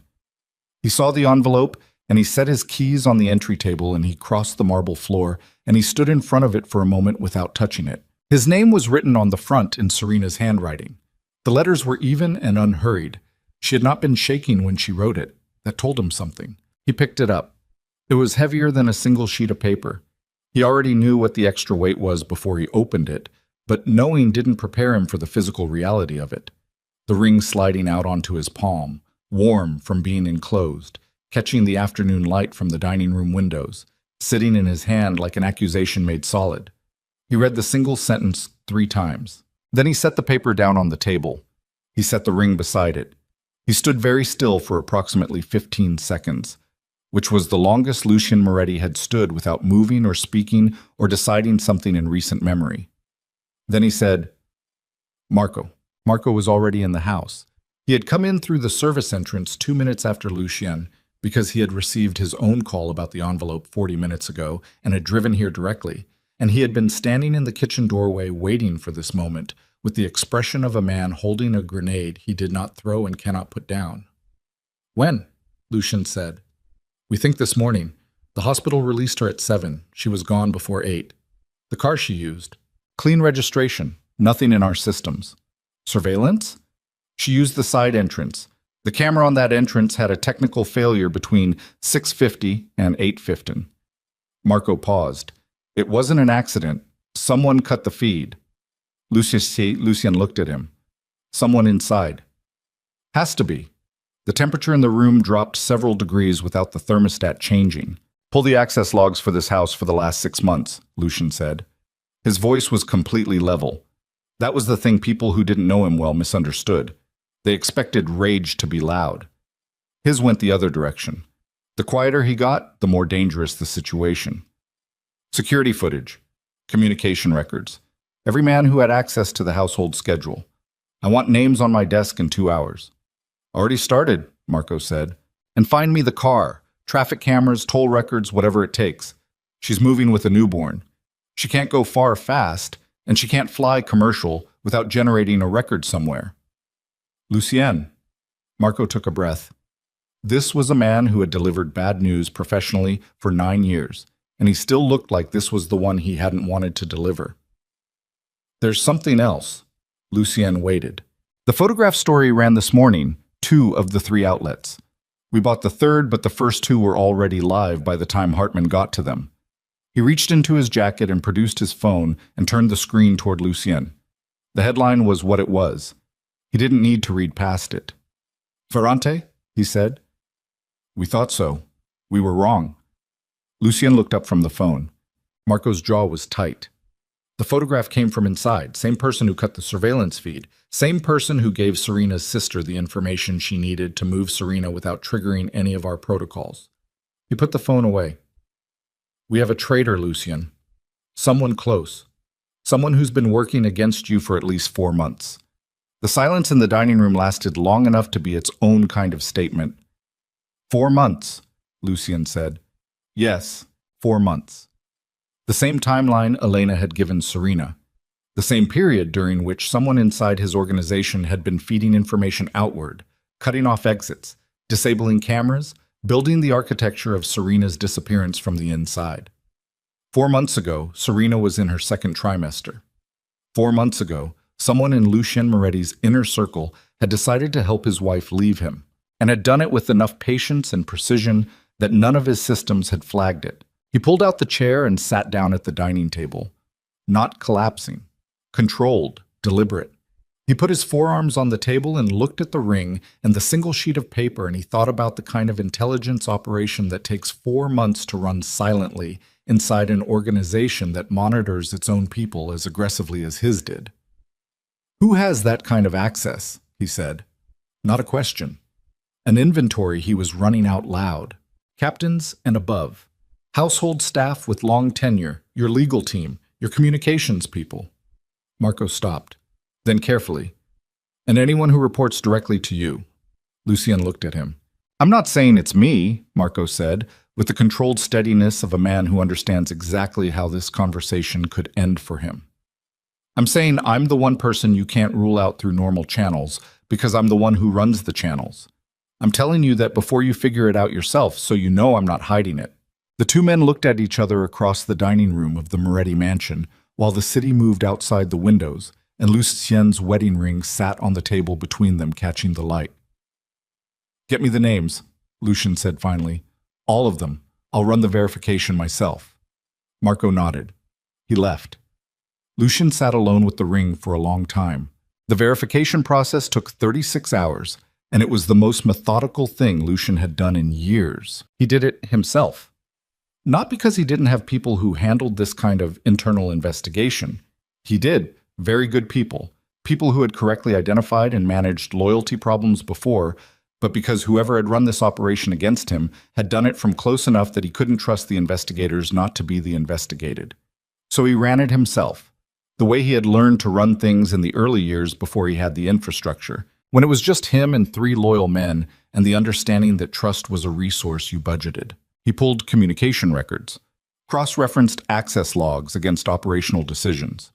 He saw the envelope, and he set his keys on the entry table, and he crossed the marble floor, and he stood in front of it for a moment without touching it. His name was written on the front in Serena's handwriting. The letters were even and unhurried. She had not been shaking when she wrote it. That told him something. He picked it up. It was heavier than a single sheet of paper. He already knew what the extra weight was before he opened it, but knowing didn't prepare him for the physical reality of it. The ring sliding out onto his palm, warm from being enclosed, catching the afternoon light from the dining room windows, sitting in his hand like an accusation made solid. He read the single sentence 3 times. Then he set the paper down on the table. He set the ring beside it. He stood very still for approximately 15 seconds, which was the longest Lucien Moretti had stood without moving or speaking or deciding something in recent memory. Then he said, "Marco." Marco was already in the house. He had come in through the service entrance 2 minutes after Lucien because he had received his own call about the envelope 40 minutes ago and had driven here directly, and he had been standing in the kitchen doorway waiting for this moment, with the expression of a man holding a grenade he did not throw and cannot put down. "When?" Lucien said. "We think this morning. The hospital released her at 7. She was gone before 8. The car she used. Clean registration. Nothing in our systems. Surveillance? She used the side entrance. The camera on that entrance had a technical failure between 6:50 and 8:15. Marco paused. "It wasn't an accident. Someone cut the feed." Lucien looked at him. "Someone inside." "Has to be." The temperature in the room dropped several degrees without the thermostat changing. "Pull the access logs for this house for the last 6 months," Lucien said. His voice was completely level. That was the thing people who didn't know him well misunderstood. They expected rage to be loud. His went the other direction. The quieter he got, the more dangerous the situation. Security footage. Communication records. Every man who had access to the household schedule. "I want names on my desk in 2 hours." "Already started," Marco said. "And find me the car, traffic cameras, toll records, whatever it takes. She's moving with a newborn. She can't go far fast, and she can't fly commercial without generating a record somewhere." "Lucien." Marco took a breath. This was a man who had delivered bad news professionally for 9 years, and he still looked like this was the one he hadn't wanted to deliver. "There's something else." Lucien waited. "The photograph story ran this morning, 2 of the 3 outlets. We bought the 3rd, but the first 2 were already live by the time Hartman got to them." He reached into his jacket and produced his phone and turned the screen toward Lucien. The headline was what it was. He didn't need to read past it. "Ferrante?" he said. "We thought so. We were wrong." Lucien looked up from the phone. Marco's jaw was tight. The photograph came from inside, same person who cut the surveillance feed, same person who gave Serena's sister the information she needed to move Serena without triggering any of our protocols. He put the phone away. "We have a traitor, Lucien. Someone close. Someone who's been working against you for at least 4 months." The silence in the dining room lasted long enough to be its own kind of statement. 4 months, Lucien said. "Yes, 4 months." The same timeline Elena had given Serena. The same period during which someone inside his organization had been feeding information outward, cutting off exits, disabling cameras, building the architecture of Serena's disappearance from the inside. 4 months ago, Serena was in her second trimester. 4 months ago, someone in Lucien Moretti's inner circle had decided to help his wife leave him, and had done it with enough patience and precision that none of his systems had flagged it. He pulled out the chair and sat down at the dining table. Not collapsing. Controlled, deliberate. He put his forearms on the table and looked at the ring and the single sheet of paper, and he thought about the kind of intelligence operation that takes 4 months to run silently inside an organization that monitors its own people as aggressively as his did. Who has that kind of access? He said. Not a question. An inventory he was running out loud. Captains and above. Household staff with long tenure, your legal team, your communications people. Marco stopped. Then carefully. And anyone who reports directly to you. Lucien looked at him. I'm not saying it's me, Marco said, with the controlled steadiness of a man who understands exactly how this conversation could end for him. I'm saying I'm the one person you can't rule out through normal channels, because I'm the one who runs the channels. I'm telling you that before you figure it out yourself, so you know I'm not hiding it. The two men looked at each other across the dining room of the Moretti mansion, while the city moved outside the windows, and Lucien's wedding ring sat on the table between them, catching the light. Get me the names, Lucien said finally. All of them. I'll run the verification myself. Marco nodded. He left. Lucien sat alone with the ring for a long time. The verification process took 36 hours, and it was the most methodical thing Lucien had done in years. He did it himself. Not because he didn't have people who handled this kind of internal investigation. He did. Very good people. People who had correctly identified and managed loyalty problems before, but because whoever had run this operation against him had done it from close enough that he couldn't trust the investigators not to be the investigated. So he ran it himself, the way he had learned to run things in the early years before he had the infrastructure, when it was just him and 3 loyal men and the understanding that trust was a resource you budgeted. He pulled communication records, cross-referenced access logs against operational decisions,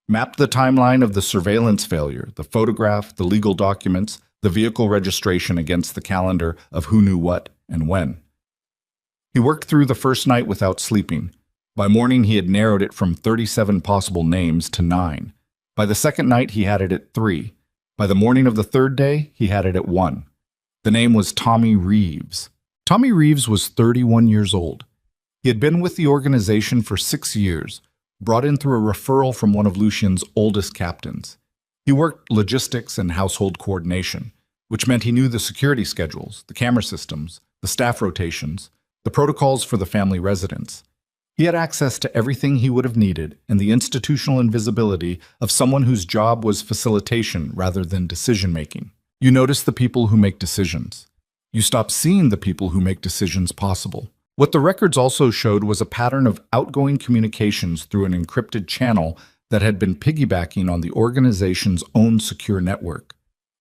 mapped the timeline of the surveillance failure, the photograph, the legal documents, the vehicle registration against the calendar of who knew what and when. He worked through the first night without sleeping. By morning, he had narrowed it from 37 possible names to 9. By the second night, he had it at 3. By the morning of the third day, he had it at 1. The name was Tommy Reeves. Tommy Reeves was 31 years old. He had been with the organization for 6 years, brought in through a referral from one of Lucien's oldest captains. He worked logistics and household coordination, which meant he knew the security schedules, the camera systems, the staff rotations, the protocols for the family residence. He had access to everything he would have needed and the institutional invisibility of someone whose job was facilitation rather than decision-making. You notice the people who make decisions. You stop seeing the people who make decisions possible. What the records also showed was a pattern of outgoing communications through an encrypted channel that had been piggybacking on the organization's own secure network,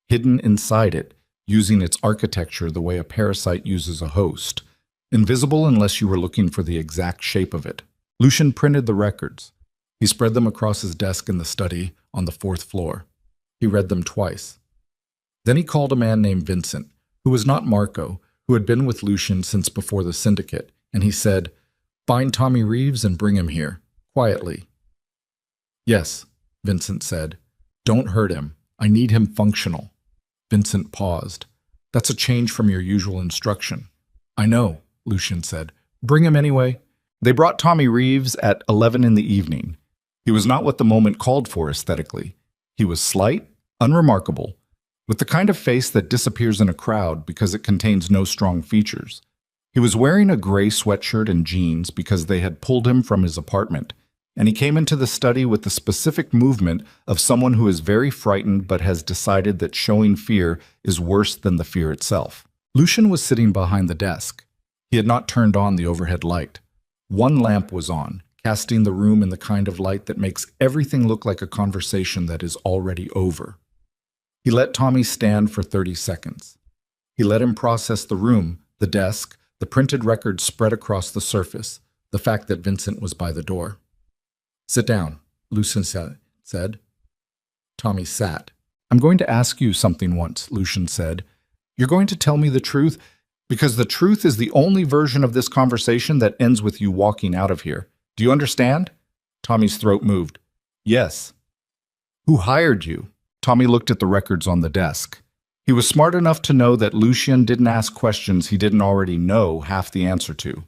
hidden inside it, using its architecture the way a parasite uses a host, invisible unless you were looking for the exact shape of it. Lucien printed the records. He spread them across his desk in the study on the 4th floor. He read them twice. Then he called a man named Vincent, who was not Marco, who had been with Lucien since before the syndicate, and he said, "Find Tommy Reeves and bring him here, quietly." "Yes," Vincent said. "Don't hurt him. I need him functional." Vincent paused. "That's a change from your usual instruction." "I know," Lucien said. "Bring him anyway." They brought Tommy Reeves at 11 in the evening. He was not what the moment called for aesthetically. He was slight, unremarkable, with the kind of face that disappears in a crowd because it contains no strong features. He was wearing a gray sweatshirt and jeans because they had pulled him from his apartment, and he came into the study with the specific movement of someone who is very frightened but has decided that showing fear is worse than the fear itself. Lucien was sitting behind the desk. He had not turned on the overhead light. One lamp was on, casting the room in the kind of light that makes everything look like a conversation that is already over. He let Tommy stand for 30 seconds. He let him process the room, the desk, the printed records spread across the surface, the fact that Vincent was by the door. "Sit down," Lucien said. Tommy sat. "I'm going to ask you something once," Lucien said. "You're going to tell me the truth, because the truth is the only version of this conversation that ends with you walking out of here. Do you understand? Tommy's throat moved. Yes. Who hired you? Tommy looked at the records on the desk. He was smart enough to know that Lucien didn't ask questions he didn't already know half the answer to.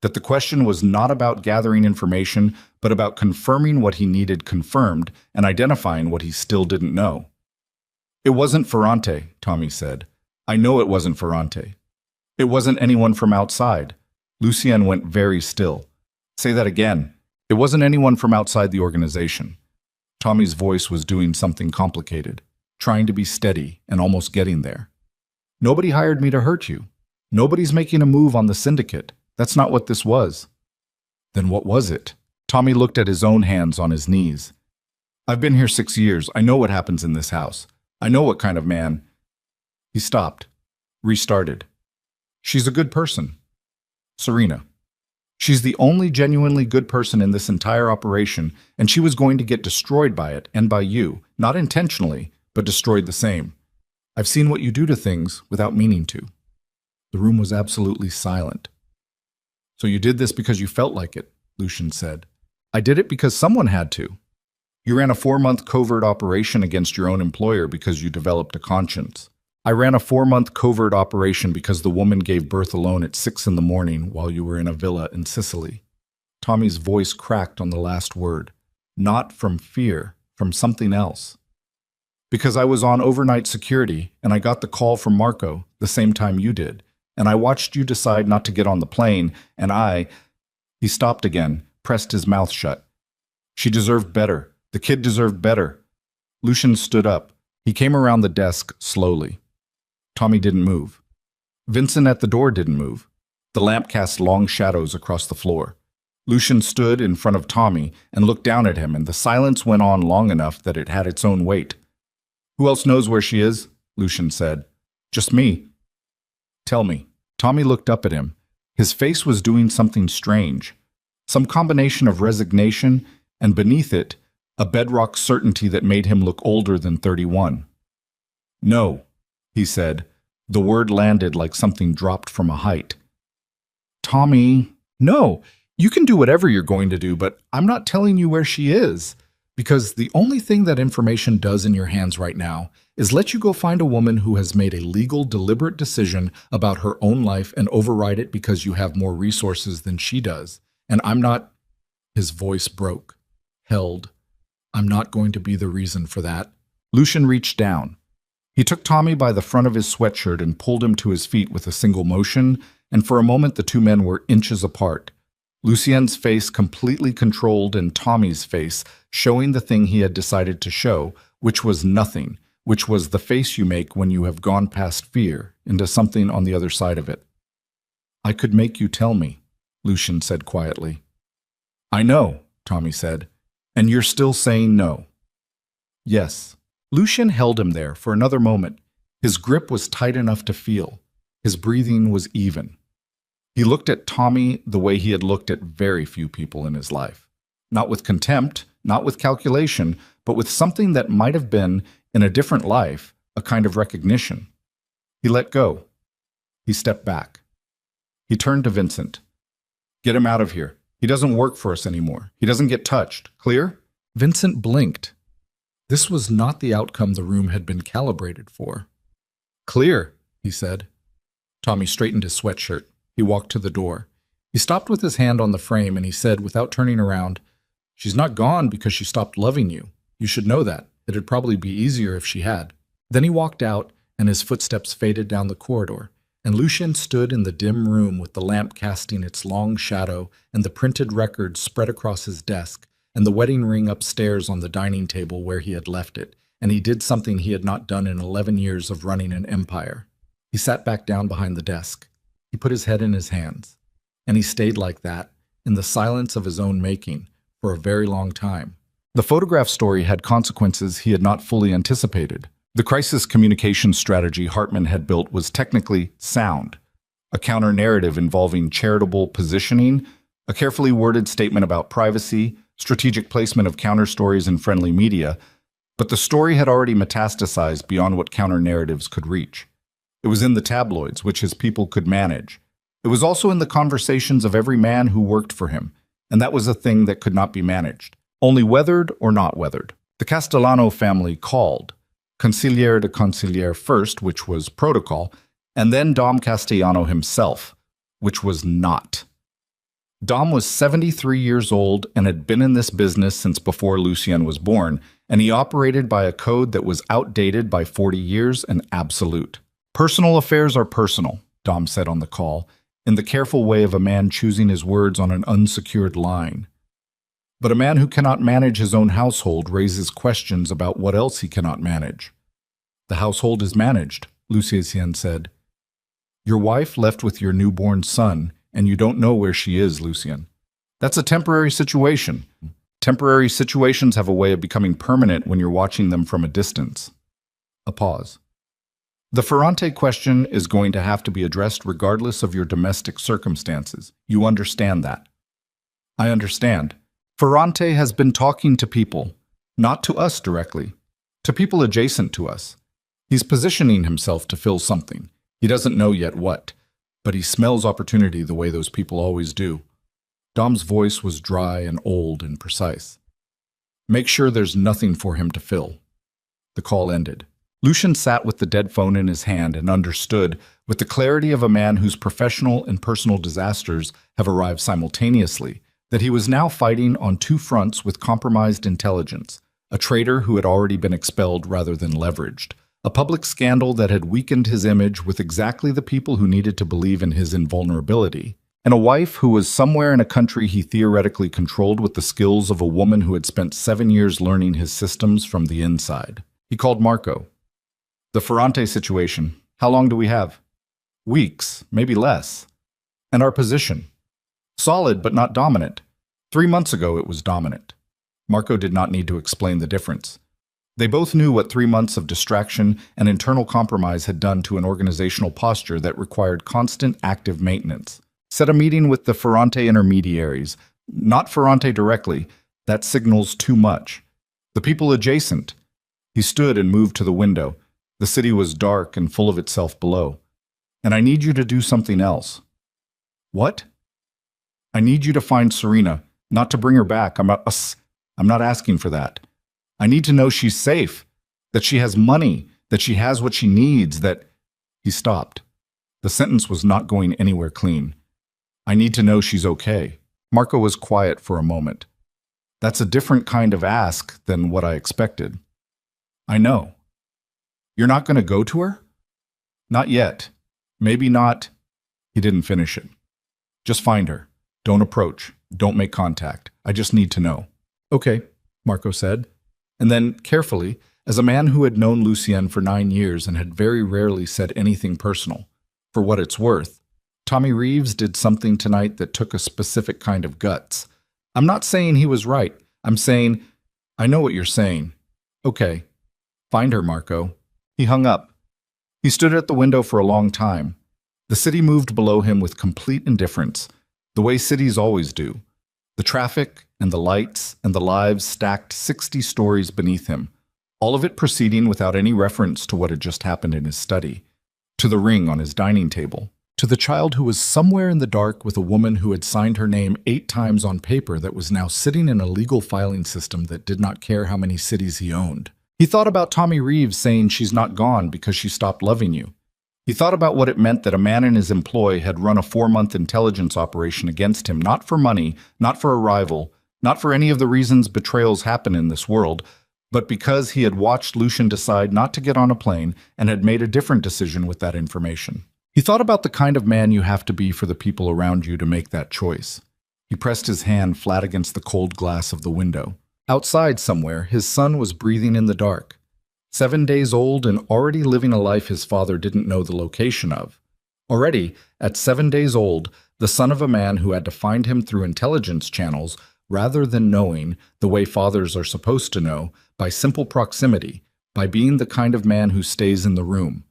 That the question was not about gathering information, but about confirming what he needed confirmed and identifying what he still didn't know. It wasn't Ferrante, Tommy said. I know it wasn't Ferrante. It wasn't anyone from outside. Lucien went very still. Say that again. It wasn't anyone from outside the organization. Tommy's voice was doing something complicated, trying to be steady and almost getting there. Nobody hired me to hurt you. Nobody's making a move on the syndicate. That's not what this was. Then what was it? Tommy looked at his own hands on his knees. I've been here 6 years. I know what happens in this house. I know what kind of man. He stopped, restarted. She's a good person. Serena. She's the only genuinely good person in this entire operation, and she was going to get destroyed by it and by you, not intentionally, but destroyed the same. I've seen what you do to things without meaning to. The room was absolutely silent. So you did this because you felt like it, Lucien said. I did it because someone had to. You ran a 4-month covert operation against your own employer because you developed a conscience. I ran a 4-month covert operation because the woman gave birth alone at 6 in the morning while you were in a villa in Sicily. Tommy's voice cracked on the last word. Not from fear, from something else. Because I was on overnight security, and I got the call from Marco the same time you did, and I watched you decide not to get on the plane, and He stopped again, pressed his mouth shut. She deserved better. The kid deserved better. Lucien stood up. He came around the desk slowly. Tommy didn't move. Vincent at the door didn't move. The lamp cast long shadows across the floor. Lucien stood in front of Tommy and looked down at him, and the silence went on long enough that it had its own weight. Who else knows where she is? Lucien said. Just me. Tell me. Tommy looked up at him. His face was doing something strange. Some combination of resignation and beneath it, a bedrock certainty that made him look older than 31. No, he said. The word landed like something dropped from a height. Tommy, no, you can do whatever you're going to do, but I'm not telling you where she is. Because the only thing that information does in your hands right now is let you go find a woman who has made a legal, deliberate decision about her own life and override it because you have more resources than she does. And I'm not... His voice broke, held. I'm not going to be the reason for that. Lucien reached down. He took Tommy by the front of his sweatshirt and pulled him to his feet with a single motion, and for a moment the two men were inches apart. Lucien's face completely controlled and Tommy's face showing the thing he had decided to show, which was nothing, which was the face you make when you have gone past fear into something on the other side of it. I could make you tell me, Lucien said quietly. I know, Tommy said, and you're still saying no. Yes. Lucien held him there for another moment. His grip was tight enough to feel. His breathing was even. He looked at Tommy the way he had looked at very few people in his life. Not with contempt, not with calculation, but with something that might have been, in a different life, a kind of recognition. He let go. He stepped back. He turned to Vincent. Get him out of here. He doesn't work for us anymore. He doesn't get touched. Clear? Vincent blinked. This was not the outcome the room had been calibrated for. Clear, he said. Tommy straightened his sweatshirt. He walked to the door. He stopped with his hand on the frame and he said, without turning around, She's not gone because she stopped loving you. You should know that. It'd probably be easier if she had. Then he walked out and his footsteps faded down the corridor, and Lucien stood in the dim room with the lamp casting its long shadow and the printed records spread across his desk, and the wedding ring upstairs on the dining table where he had left it, and he did something he had not done in 11 years of running an empire. He sat back down behind the desk. He put his head in his hands, and he stayed like that, in the silence of his own making, for a very long time. The photograph story had consequences he had not fully anticipated. The crisis communication strategy Hartman had built was technically sound. A counter-narrative involving charitable positioning, a carefully worded statement about privacy, strategic placement of counter-stories in friendly media, but the story had already metastasized beyond what counter-narratives could reach. It was in the tabloids, which his people could manage. It was also in the conversations of every man who worked for him. and that was a thing that could not be managed, only weathered or not weathered. The Castellano family called, Consigliere de Consigliere first, which was protocol, and then Dom Castellano himself, which was not. Dom was 73 years old and had been in this business since before Lucien was born, and he operated by a code that was outdated by 40 years and absolute. Personal affairs are personal, Dom said on the call, in the careful way of a man choosing his words on an unsecured line. But a man who cannot manage his own household raises questions about what else he cannot manage. The household is managed, Lucien said. Your wife left with your newborn son, and you don't know where she is, Lucien. That's a temporary situation. Temporary situations have a way of becoming permanent when you're watching them from a distance. A pause. The Ferrante question is going to have to be addressed regardless of your domestic circumstances. You understand that? I understand. Ferrante has been talking to people, not to us directly, to people adjacent to us. He's positioning himself to fill something. He doesn't know yet what, but he smells opportunity the way those people always do. Dom's voice was dry and old and precise. Make sure there's nothing for him to fill. The call ended. Lucien sat with the dead phone in his hand and understood, with the clarity of a man whose professional and personal disasters have arrived simultaneously, that he was now fighting on two fronts with compromised intelligence, a traitor who had already been expelled rather than leveraged, a public scandal that had weakened his image with exactly the people who needed to believe in his invulnerability, and a wife who was somewhere in a country he theoretically controlled with the skills of a woman who had spent 7 years learning his systems from the inside. He called Marco. The Ferrante situation. How long do we have? Weeks, maybe less. And our position. Solid, but not dominant. 3 months ago, it was dominant. Marco did not need to explain the difference. They both knew what 3 months of distraction and internal compromise had done to an organizational posture that required constant active maintenance. Set a meeting with the Ferrante intermediaries, not Ferrante directly. That signals too much. The people adjacent. He stood and moved to the window. The city was dark and full of itself below. And I need you to do something else. What? I need you to find Serena, not to bring her back. I'm not asking for that. I need to know she's safe, that she has money, that she has what she needs, that... He stopped. The sentence was not going anywhere clean. I need to know she's okay. Marco was quiet for a moment. That's a different kind of ask than what I expected. I know. You're not going to go to her? Not yet. Maybe not. He didn't finish it. Just find her. Don't approach. Don't make contact. I just need to know. Okay, Marco said. And then, carefully, as a man who had known Lucien for 9 years and had very rarely said anything personal, for what it's worth, Tommy Reeves did something tonight that took a specific kind of guts. I'm not saying he was right. I'm saying, I know what you're saying. Okay. Find her, Marco. He hung up. He stood at the window for a long time. The city moved below him with complete indifference, the way cities always do. The traffic and the lights and the lives stacked 60 stories beneath him, all of it proceeding without any reference to what had just happened in his study, to the ring on his dining table, to the child who was somewhere in the dark with a woman who had signed her name 8 times on paper that was now sitting in a legal filing system that did not care how many cities he owned. He thought about Tommy Reeves saying she's not gone because she stopped loving you. He thought about what it meant that a man in his employ had run a 4-month intelligence operation against him, not for money, not for a rival, not for any of the reasons betrayals happen in this world, but because he had watched Lucien decide not to get on a plane and had made a different decision with that information. He thought about the kind of man you have to be for the people around you to make that choice. He pressed his hand flat against the cold glass of the window. Outside somewhere, his son was breathing in the dark. 7 days old and already living a life his father didn't know the location of. Already, at 7 days old, the son of a man who had to find him through intelligence channels rather than knowing, the way fathers are supposed to know, by simple proximity, by being the kind of man who stays in the room.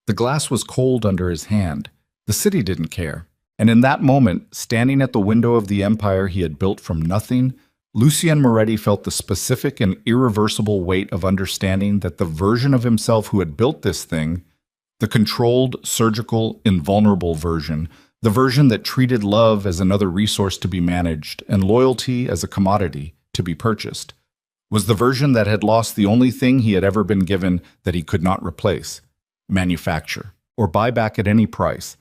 The glass was cold under his hand. The city didn't care. And in that moment, standing at the window of the empire he had built from nothing, Lucien Moretti felt the specific and irreversible weight of understanding that the version of himself who had built this thing, the controlled, surgical, invulnerable version, The version that treated love as another resource to be managed and loyalty as a commodity to be purchased, was the version that had lost the only thing he had ever been given that he could not replace, manufacture, or buy back at any price,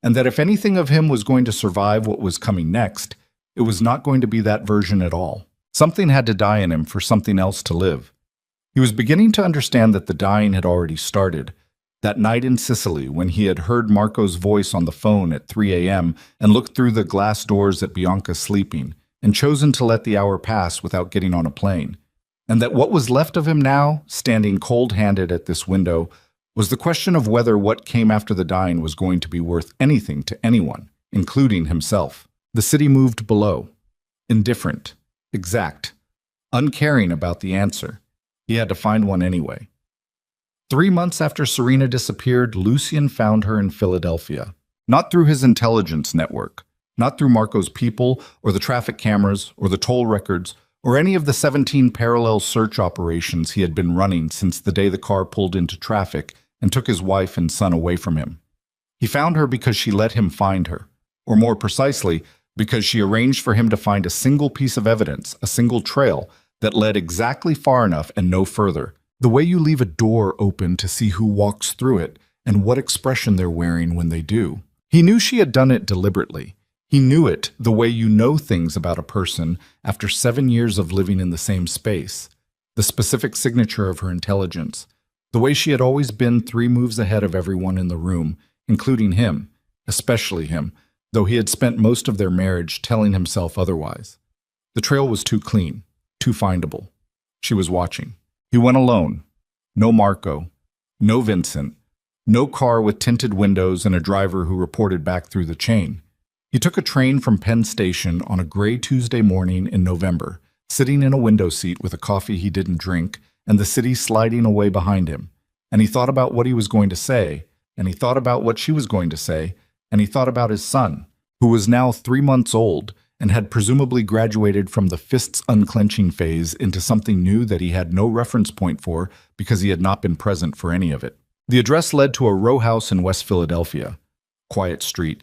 and that if anything of him was going to survive what was coming next, it was not going to be that version at all. Something had to die in him for something else to live. He was beginning to understand that the dying had already started. That night in Sicily, when he had heard Marco's voice on the phone at 3 a.m. and looked through the glass doors at Bianca sleeping, and chosen to let the hour pass without getting on a plane. And that what was left of him now, standing cold-handed at this window, was the question of whether what came after the dying was going to be worth anything to anyone, including himself. The city moved below, indifferent, exact, uncaring about the answer. He had to find one anyway. 3 months after Serena disappeared, Lucian found her in Philadelphia. Not through his intelligence network, not through Marco's people, or the traffic cameras, or the toll records, or any of the 17 parallel search operations he had been running since the day the car pulled into traffic and took his wife and son away from him. He found her because she let him find her, or more precisely, because she arranged for him to find a single piece of evidence, a single trail, that led exactly far enough and no further. The way you leave a door open to see who walks through it and what expression they're wearing when they do. He knew she had done it deliberately. He knew it the way you know things about a person after 7 years of living in the same space, the specific signature of her intelligence, the way she had always been 3 moves ahead of everyone in the room, including him, especially him, though he had spent most of their marriage telling himself otherwise. The trail was too clean, too findable. She was watching. He went alone. No Marco, no Vincent, no car with tinted windows and a driver who reported back through the chain. He took a train from Penn Station on a gray Tuesday morning in November, sitting in a window seat with a coffee he didn't drink and the city sliding away behind him. And he thought about what he was going to say, and he thought about what she was going to say, and he thought about his son, who was now 3 months old and had presumably graduated from the fists unclenching phase into something new that he had no reference point for because he had not been present for any of it. The address led to a row house in West Philadelphia. Quiet street.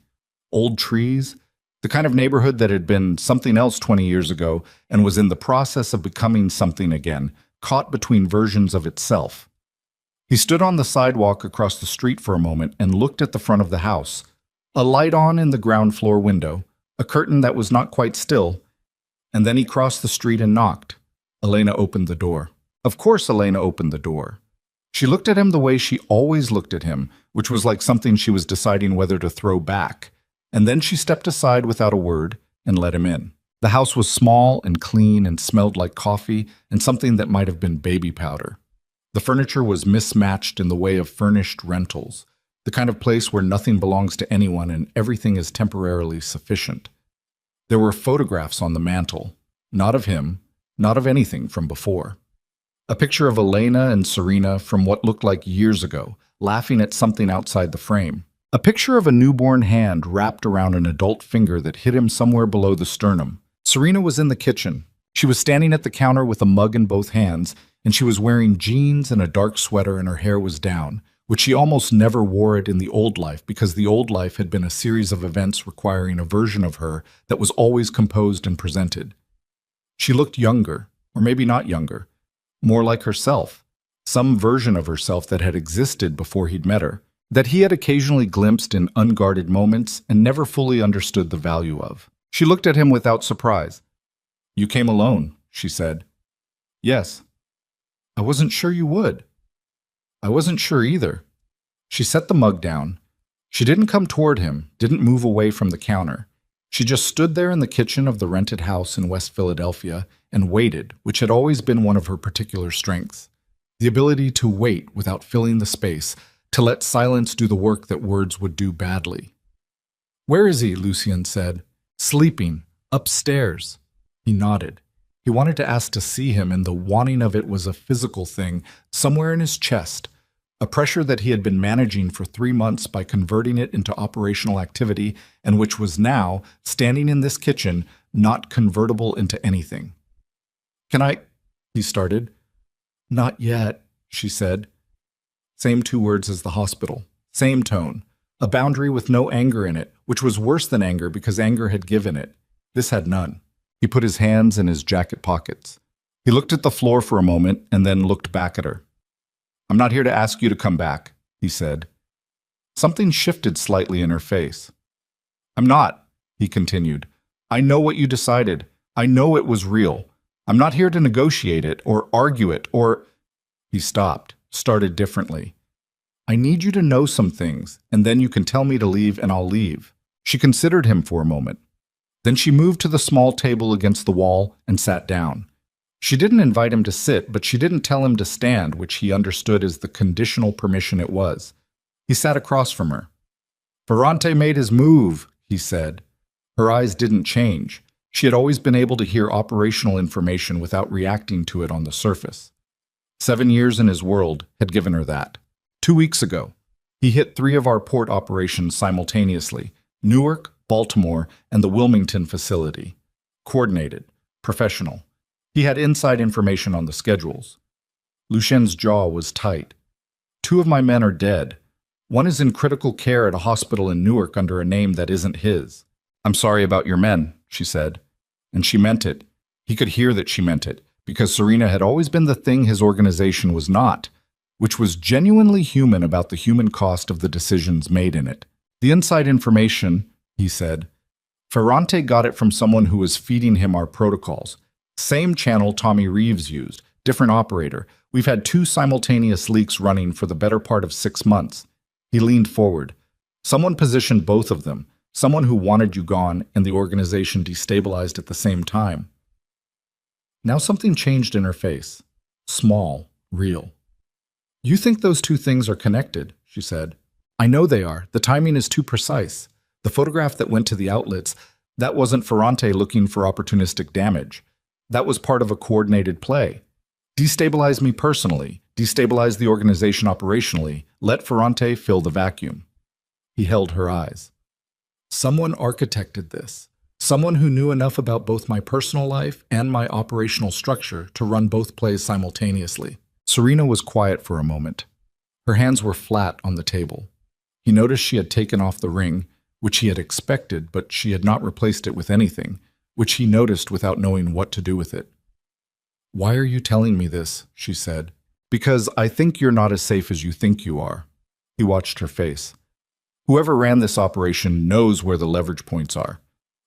Old trees. The kind of neighborhood that had been something else 20 years ago and was in the process of becoming something again, caught between versions of itself. He stood on the sidewalk across the street for a moment and looked at the front of the house. A light on in the ground floor window, a curtain that was not quite still, and then he crossed the street and knocked. Elena opened the door. Of course Elena opened the door. She looked at him the way she always looked at him, which was like something she was deciding whether to throw back, and then she stepped aside without a word and let him in. The house was small and clean and smelled like coffee and something that might have been baby powder. The furniture was mismatched in the way of furnished rentals, the kind of place where nothing belongs to anyone and everything is temporarily sufficient. There were photographs on the mantel, not of him, not of anything from before. A picture of Elena and Serena from what looked like years ago, laughing at something outside the frame. A picture of a newborn hand wrapped around an adult finger that hit him somewhere below the sternum. Serena was in the kitchen. She was standing at the counter with a mug in both hands, and she was wearing jeans and a dark sweater and her hair was down, which she almost never wore it in the old life because the old life had been a series of events requiring a version of her that was always composed and presented. She looked younger, or maybe not younger, more like herself, some version of herself that had existed before he'd met her, that he had occasionally glimpsed in unguarded moments and never fully understood the value of. She looked at him without surprise. "You came alone," she said. "Yes." "I wasn't sure you would." "I wasn't sure either." She set the mug down. She didn't come toward him, didn't move away from the counter. She just stood there in the kitchen of the rented house in West Philadelphia and waited, which had always been one of her particular strengths. The ability to wait without filling the space, to let silence do the work that words would do badly. "Where is he?" Lucian said. "Sleeping. Upstairs." He nodded. He wanted to ask to see him, and the wanting of it was a physical thing, somewhere in his chest, a pressure that he had been managing for 3 months by converting it into operational activity, and which was now, standing in this kitchen, not convertible into anything. "Can I—" he started. "Not yet," she said. Same 2 words as the hospital. Same tone. A boundary with no anger in it, which was worse than anger because anger had given it. This had none. He put his hands in his jacket pockets. He looked at the floor for a moment and then looked back at her. "I'm not here to ask you to come back," he said. Something shifted slightly in her face. "I'm not," he continued. "I know what you decided. I know it was real. I'm not here to negotiate it or argue it or—" He stopped, started differently. "I need you to know some things, and then you can tell me to leave and I'll leave." She considered him for a moment. Then she moved to the small table against the wall and sat down. She didn't invite him to sit, but she didn't tell him to stand, which he understood as the conditional permission it was. He sat across from her. "Ferrante made his move," he said. Her eyes didn't change. She had always been able to hear operational information without reacting to it on the surface. 7 years in his world had given her that. 2 weeks ago, he hit 3 of our port operations simultaneously: Newark, Baltimore, and the Wilmington facility. Coordinated, professional. He had inside information on the schedules. Lucien's jaw was tight. 2 of my men are dead. 1 is in critical care at a hospital in Newark under a name that isn't his. "I'm sorry about your men," she said. And she meant it. He could hear that she meant it, because Serena had always been the thing his organization was not, which was genuinely human about the human cost of the decisions made in it. "The inside information," he said. "Ferrante got it from someone who was feeding him our protocols. Same channel Tommy Reeves used, different operator. We've had 2 simultaneous leaks running for the better part of 6 months. He leaned forward. Someone positioned both of them, someone who wanted you gone and the organization destabilized at the same time." Now something changed in her face. Small, real. "You think those 2 things are connected," she said. "I know they are. The timing is too precise. The photograph that went to the outlets, that wasn't Ferrante looking for opportunistic damage. That was part of a coordinated play. Destabilize me personally, destabilize the organization operationally, let Ferrante fill the vacuum." He held her eyes. "Someone architected this. Someone who knew enough about both my personal life and my operational structure to run both plays simultaneously." Serena was quiet for a moment. Her hands were flat on the table. He noticed she had taken off the ring, which he had expected, but she had not replaced it with anything, which he noticed without knowing what to do with it. "Why are you telling me this?" she said. "Because I think you're not as safe as you think you are." He watched her face. "Whoever ran this operation knows where the leverage points are.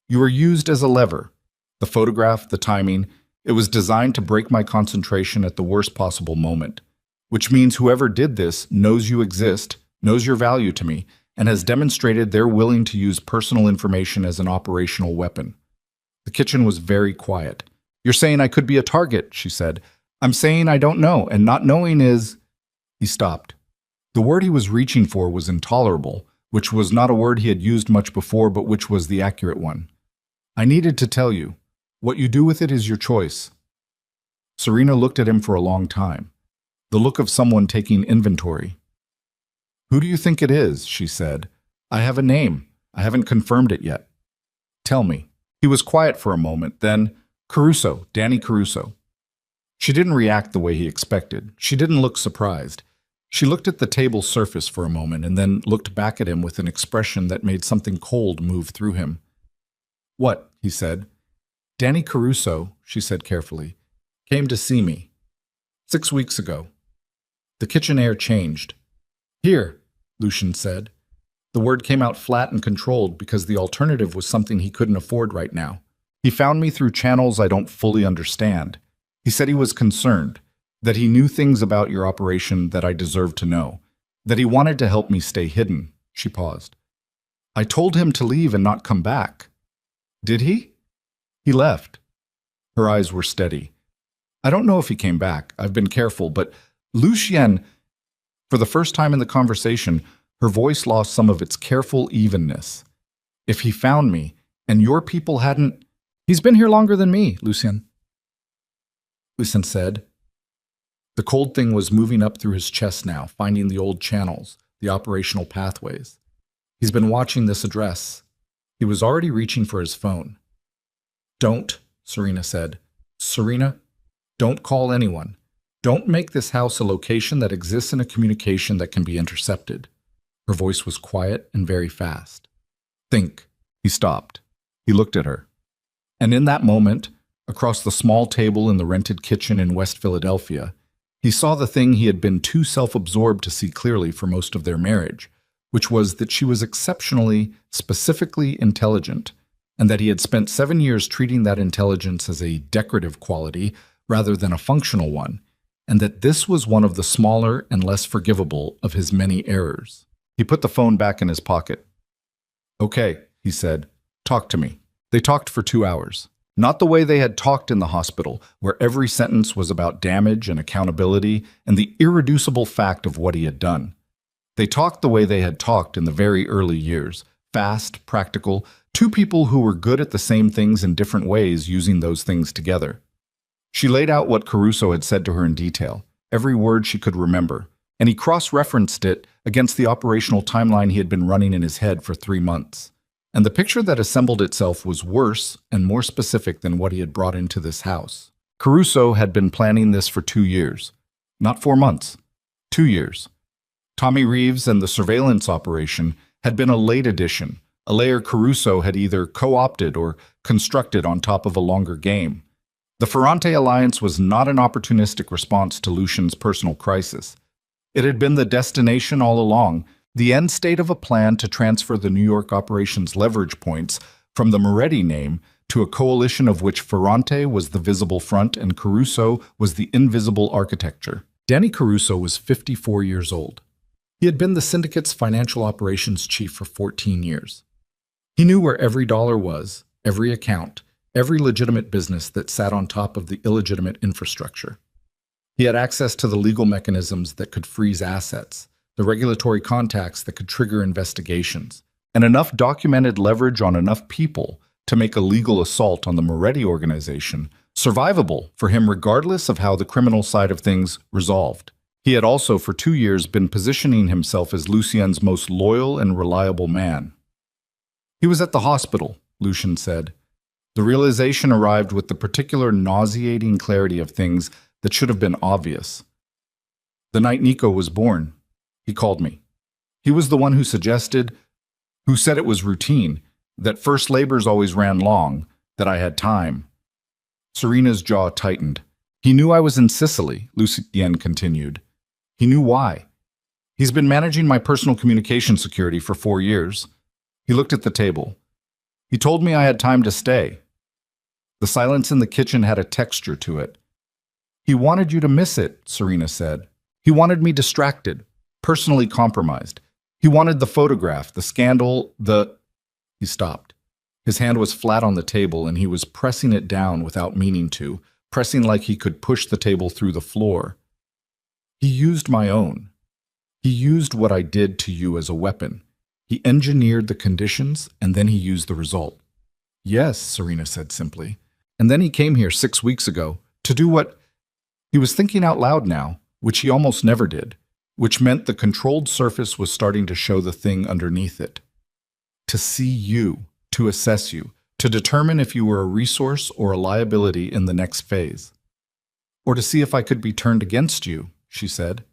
You were used as a lever. The photograph, the timing, it was designed to break my concentration at the worst possible moment, which means whoever did this knows you exist, knows your value to me, and has demonstrated they're willing to use personal information as an operational weapon." The kitchen was very quiet. "You're saying I could be a target," she said. "I'm saying I don't know, and not knowing is—" He stopped. The word he was reaching for was intolerable, which was not a word he had used much before, but which was the accurate one. "I needed to tell you. What you do with it is your choice." Serena looked at him for a long time, the look of someone taking inventory. "Who do you think it is?" she said. "I have a name. I haven't confirmed it yet. Tell me." He was quiet for a moment, then, "Caruso, Danny Caruso." She didn't react the way he expected. She didn't look surprised. She looked at the table's surface for a moment and then looked back at him with an expression that made something cold move through him. "What?" he said. "Danny Caruso," she said carefully, "came to see me 6 weeks ago." The kitchen air changed. "Here," Lucien said. The word came out flat and controlled because the alternative was something he couldn't afford right now. "He found me through channels I don't fully understand. He said he was concerned, that he knew things about your operation that I deserved to know, that he wanted to help me stay hidden." She paused. "I told him to leave and not come back." "Did he?" "He left." Her eyes were steady. "I don't know if he came back. I've been careful, but Lucien—" For the first time in the conversation, her voice lost some of its careful evenness. "If he found me, and your people hadn't—" "He's been here longer than me, Lucien," Lucien said. The cold thing was moving up through his chest now, finding the old channels, the operational pathways. He's been watching this address. He was already reaching for his phone. "Don't," Serena said. "Serena, don't call anyone. Don't make this house a location that exists in a communication that can be intercepted." Her voice was quiet and very fast. Think. He stopped. He looked at her. And in that moment, across the small table in the rented kitchen in West Philadelphia, he saw the thing he had been too self-absorbed to see clearly for most of their marriage, which was that she was exceptionally, specifically intelligent, and that he had spent 7 years treating that intelligence as a decorative quality rather than a functional one, and that this was one of the smaller and less forgivable of his many errors. He put the phone back in his pocket. "Okay," he said, "talk to me." They talked for 2 hours. Not the way they had talked in the hospital, where every sentence was about damage and accountability and the irreducible fact of what he had done. They talked the way they had talked in the very early years, fast, practical, two people who were good at the same things in different ways using those things together. She laid out what Caruso had said to her in detail, every word she could remember, and he cross-referenced it against the operational timeline he had been running in his head for 3 months. And the picture that assembled itself was worse and more specific than what he had brought into this house. Caruso had been planning this for 2 years. Not 4 months. 2 years. Tommy Reeves and the surveillance operation had been a late addition, a layer Caruso had either co-opted or constructed on top of a longer game. The Ferrante alliance was not an opportunistic response to Lucian's personal crisis. It had been the destination all along, the end state of a plan to transfer the New York operation's leverage points from the Moretti name to a coalition of which Ferrante was the visible front and Caruso was the invisible architecture. Danny Caruso was 54 years old. He had been the syndicate's financial operations chief for 14 years. He knew where every dollar was, every account, every legitimate business that sat on top of the illegitimate infrastructure. He had access to the legal mechanisms that could freeze assets, the regulatory contacts that could trigger investigations, and enough documented leverage on enough people to make a legal assault on the Moretti organization survivable for him regardless of how the criminal side of things resolved. He had also for 2 years been positioning himself as Lucien's most loyal and reliable man. He was at the hospital, Lucien said. The realization arrived with the particular nauseating clarity of things that should have been obvious. The night Nico was born, he called me. He was the one who who said it was routine, that first labors always ran long, that I had time. Serena's jaw tightened. He knew I was in Sicily, Lucien continued. He knew why. He's been managing my personal communication security for 4 years. He looked at the table. He told me I had time to stay. The silence in the kitchen had a texture to it. He wanted you to miss it, Serena said. He wanted me distracted, personally compromised. He wanted the photograph, the scandal, He stopped. His hand was flat on the table and he was pressing it down without meaning to, pressing like he could push the table through the floor. He used my own. He used what I did to you as a weapon. He engineered the conditions and then he used the result. Yes, Serena said simply. And then he came here 6 weeks ago to do what... He was thinking out loud now, which he almost never did, which meant the controlled surface was starting to show the thing underneath it. To see you, to assess you, to determine if you were a resource or a liability in the next phase. Or to see if I could be turned against you, she said.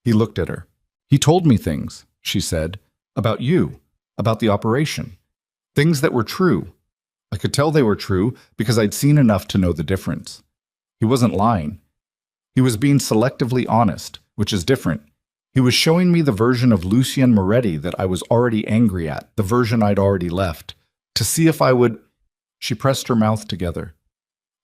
He looked at her. He told me things, she said, about you, about the operation. Things that were true. I could tell they were true because I'd seen enough to know the difference. He wasn't lying. He was being selectively honest, which is different. He was showing me the version of Lucien Moretti that I was already angry at, the version I'd already left, to see if I would... She pressed her mouth together.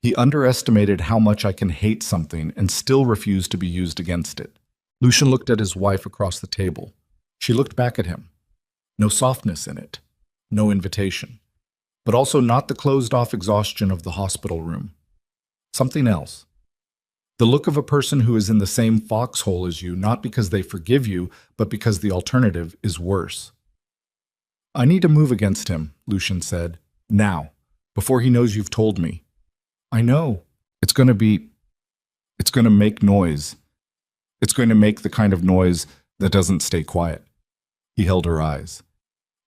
He underestimated how much I can hate something and still refuse to be used against it. Lucien looked at his wife across the table. She looked back at him. No softness in it. No invitation. But also not the closed-off exhaustion of the hospital room. Something else. The look of a person who is in the same foxhole as you, not because they forgive you, but because the alternative is worse. I need to move against him, Lucien said. Now, before he knows you've told me. I know. It's going to make noise. It's going to make the kind of noise that doesn't stay quiet. He held her eyes.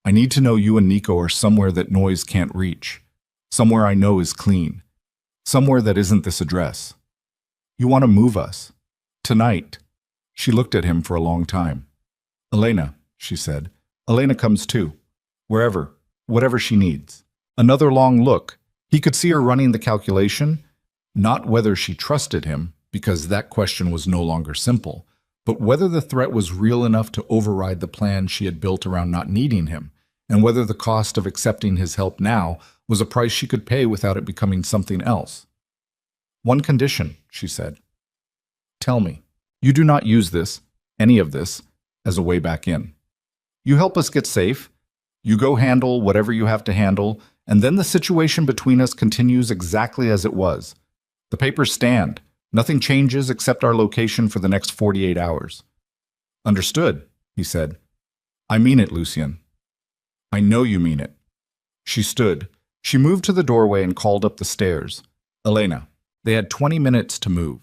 I need to know you and Nico are somewhere that noise can't reach. Somewhere I know is clean. Somewhere that isn't this address. You want to move us. Tonight. She looked at him for a long time. Elena, she said. Elena comes too. Whatever she needs. Another long look. He could see her running the calculation, not whether she trusted him, because that question was no longer simple, but whether the threat was real enough to override the plan she had built around not needing him, and whether the cost of accepting his help now was a price she could pay without it becoming something else. One condition, she said. Tell me, you do not use this, any of this, as a way back in. You help us get safe, you go handle whatever you have to handle, and then the situation between us continues exactly as it was. The papers stand. Nothing changes except our location for the next 48 hours. Understood, he said. I mean it, Lucien. I know you mean it. She stood. She moved to the doorway and called up the stairs. Elena. They had 20 minutes to move.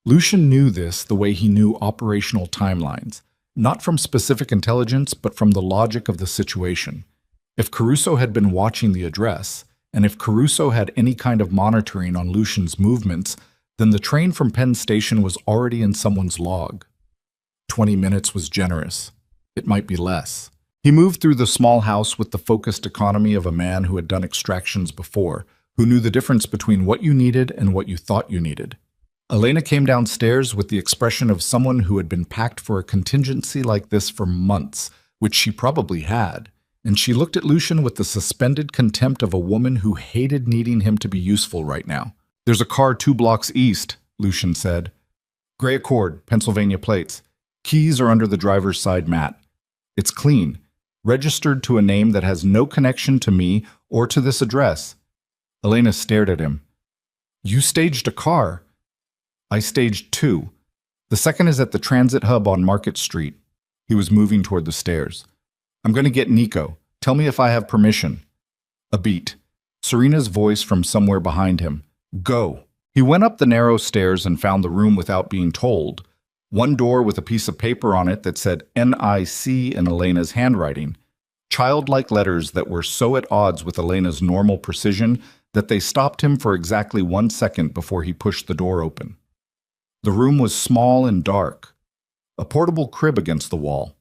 Lucien knew this the way he knew operational timelines, not from specific intelligence, but from the logic of the situation. If Caruso had been watching the address, and if Caruso had any kind of monitoring on Lucien's movements, then the train from Penn Station was already in someone's log. 20 minutes was generous. It might be less. He moved through the small house with the focused economy of a man who had done extractions before, who knew the difference between what you needed and what you thought you needed. Elena came downstairs with the expression of someone who had been packed for a contingency like this for months, which she probably had, and she looked at Lucien with the suspended contempt of a woman who hated needing him to be useful right now. There's a car 2 blocks east, Lucien said. Gray Accord, Pennsylvania plates. Keys are under the driver's side mat. It's clean, registered to a name that has no connection to me or to this address. Elena stared at him. You staged a car. I staged 2. The second is at the transit hub on Market Street. He was moving toward the stairs. I'm going to get Nico. Tell me if I have permission. A beat. Serena's voice from somewhere behind him. Go. He went up the narrow stairs and found the room without being told. One door with a piece of paper on it that said NIC in Elena's handwriting. Childlike letters that were so at odds with Elena's normal precision that they stopped him for exactly 1 second before he pushed the door open. The room was small and dark. A portable crib against the wall.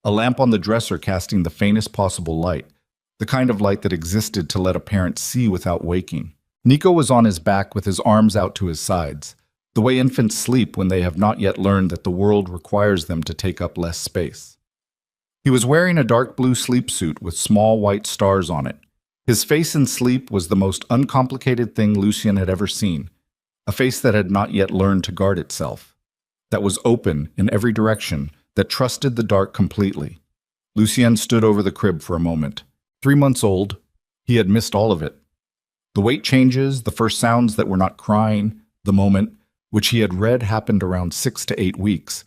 A lamp on the dresser casting the faintest possible light, the kind of light that existed to let a parent see without waking. Nico was on his back with his arms out to his sides, the way infants sleep when they have not yet learned that the world requires them to take up less space. He was wearing a dark blue sleep suit with small white stars on it. His face in sleep was the most uncomplicated thing Lucien had ever seen, a face that had not yet learned to guard itself, that was open in every direction, that trusted the dark completely. Lucien stood over the crib for a moment. 3 months old, he had missed all of it. The weight changes, the first sounds that were not crying, the moment, which he had read happened around 6 to 8 weeks.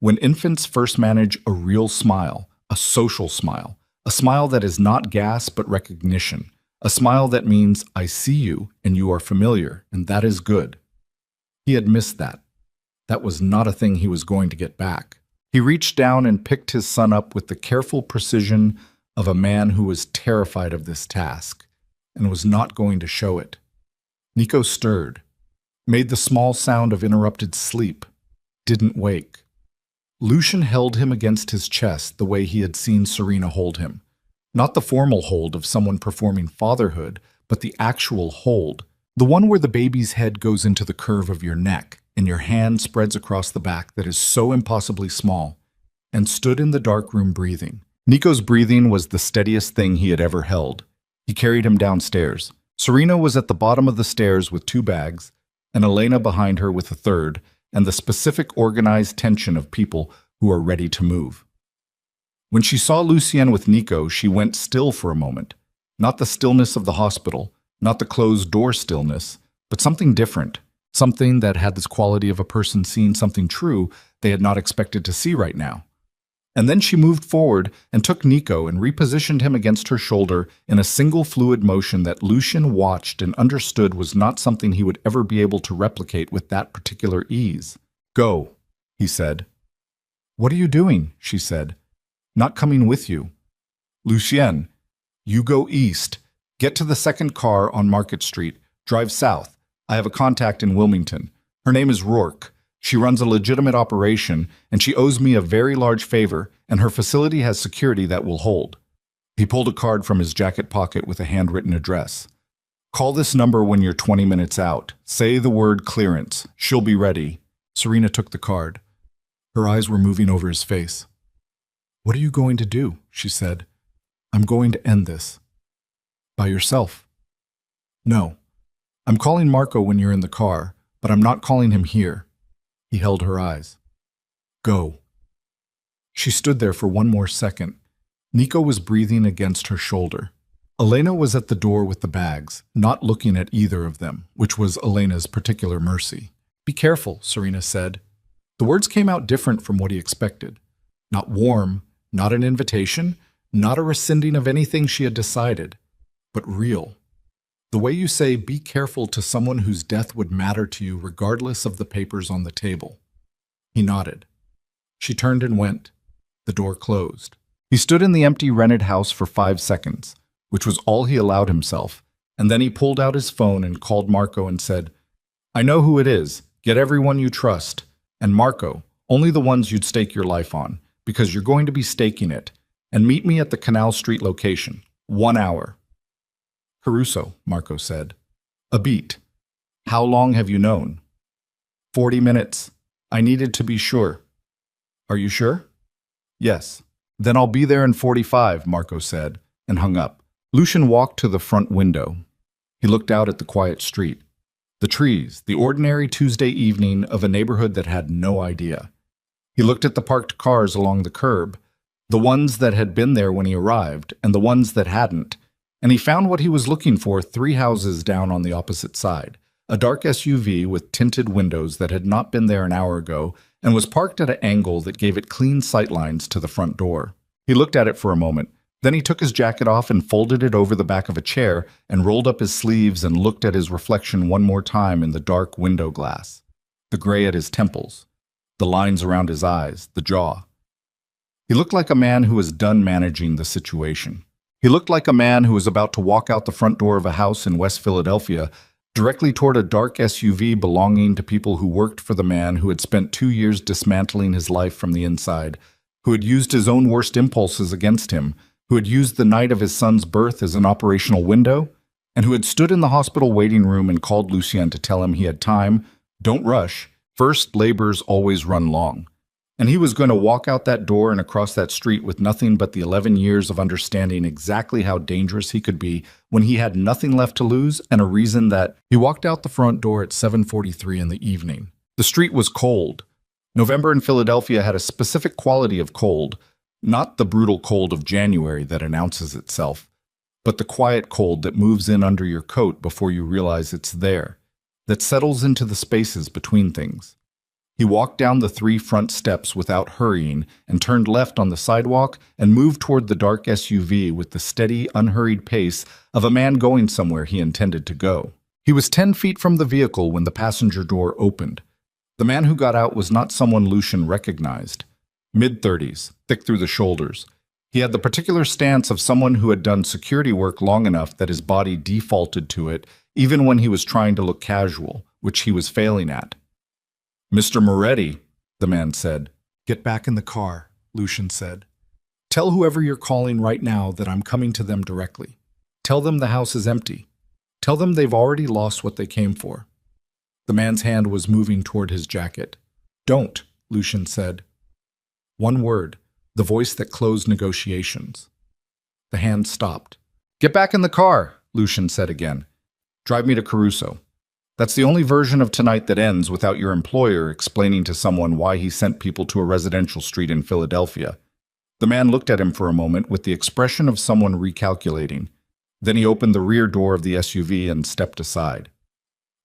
When infants first manage a real smile, a social smile, a smile that is not gas but recognition, a smile that means I see you and you are familiar, and that is good. He had missed that. That was not a thing he was going to get back. He reached down and picked his son up with the careful precision of a man who was terrified of this task and was not going to show it. Nico stirred, made the small sound of interrupted sleep, didn't wake. Lucien held him against his chest the way he had seen Serena hold him. Not the formal hold of someone performing fatherhood, but the actual hold, the one where the baby's head goes into the curve of your neck and your hand spreads across the back that is so impossibly small, and stood in the dark room breathing. Nico's breathing was the steadiest thing he had ever held. He carried him downstairs. Serena was at the bottom of the stairs with 2 bags, and Elena behind her with a 3rd, and the specific organized tension of people who are ready to move. When she saw Lucien with Nico, she went still for a moment. Not the stillness of the hospital, not the closed-door stillness, but something different, something that had this quality of a person seeing something true they had not expected to see right now. And then she moved forward and took Nico and repositioned him against her shoulder in a single fluid motion that Lucien watched and understood was not something he would ever be able to replicate with that particular ease. Go, he said. What are you doing? She said. Not coming with you. Lucien, you go east. Get to the 2nd car on Market Street. Drive south. I have a contact in Wilmington. Her name is Rourke. She runs a legitimate operation, and she owes me a very large favor, and her facility has security that will hold." He pulled a card from his jacket pocket with a handwritten address. "Call this number when you're 20 minutes out. Say the word clearance. She'll be ready." Serena took the card. Her eyes were moving over his face. "What are you going to do?" she said. "I'm going to end this." "By yourself?" "No. I'm calling Marco when you're in the car, but I'm not calling him here." He held her eyes. "Go." She stood there for one more second. Nico was breathing against her shoulder. Elena was at the door with the bags, not looking at either of them, which was Elena's particular mercy. "Be careful," Serena said. The words came out different from what he expected. Not warm, not an invitation, not a rescinding of anything she had decided, but real. The way you say "be careful" to someone whose death would matter to you regardless of the papers on the table. He nodded. She turned and went. The door closed. He stood in the empty rented house for 5 seconds, which was all he allowed himself, and then he pulled out his phone and called Marco and said, "I know who it is. Get everyone you trust. And Marco, only the ones you'd stake your life on, because you're going to be staking it. And meet me at the Canal Street location. 1 hour." "Caruso," Marco said. "A beat. How long have you known?" 40 minutes. I needed to be sure." "Are you sure?" "Yes." "Then I'll be there in 45, Marco said, and hung up. Lucian walked to the front window. He looked out at the quiet street. The trees, the ordinary Tuesday evening of a neighborhood that had no idea. He looked at the parked cars along the curb, the ones that had been there when he arrived, and the ones that hadn't, and he found what he was looking for 3 houses down on the opposite side. A dark SUV with tinted windows that had not been there an hour ago and was parked at an angle that gave it clean sightlines to the front door. He looked at it for a moment. Then he took his jacket off and folded it over the back of a chair and rolled up his sleeves and looked at his reflection one more time in the dark window glass. The gray at his temples, the lines around his eyes, the jaw. He looked like a man who was done managing the situation. He looked like a man who was about to walk out the front door of a house in West Philadelphia directly toward a dark SUV belonging to people who worked for the man who had spent 2 years dismantling his life from the inside, who had used his own worst impulses against him, who had used the night of his son's birth as an operational window, and who had stood in the hospital waiting room and called Lucien to tell him he had time. Don't rush. First labors always run long. And he was going to walk out that door and across that street with nothing but the 11 years of understanding exactly how dangerous he could be when he had nothing left to lose and a reason that he walked out the front door at 7:43 in the evening. The street was cold. November in Philadelphia had a specific quality of cold, not the brutal cold of January that announces itself, but the quiet cold that moves in under your coat before you realize it's there, that settles into the spaces between things. He walked down the 3 front steps without hurrying and turned left on the sidewalk and moved toward the dark SUV with the steady, unhurried pace of a man going somewhere he intended to go. He was 10 feet from the vehicle when the passenger door opened. The man who got out was not someone Lucian recognized. Mid-30s, thick through the shoulders. He had the particular stance of someone who had done security work long enough that his body defaulted to it even when he was trying to look casual, which he was failing at. "Mr. Moretti," the man said. "Get back in the car," Lucian said. "Tell whoever you're calling right now that I'm coming to them directly. Tell them the house is empty. Tell them they've already lost what they came for." The man's hand was moving toward his jacket. "Don't," Lucian said. One word, the voice that closed negotiations. The hand stopped. "Get back in the car," Lucian said again. "Drive me to Caruso. That's the only version of tonight that ends without your employer explaining to someone why he sent people to a residential street in Philadelphia." The man looked at him for a moment with the expression of someone recalculating. Then he opened the rear door of the SUV and stepped aside.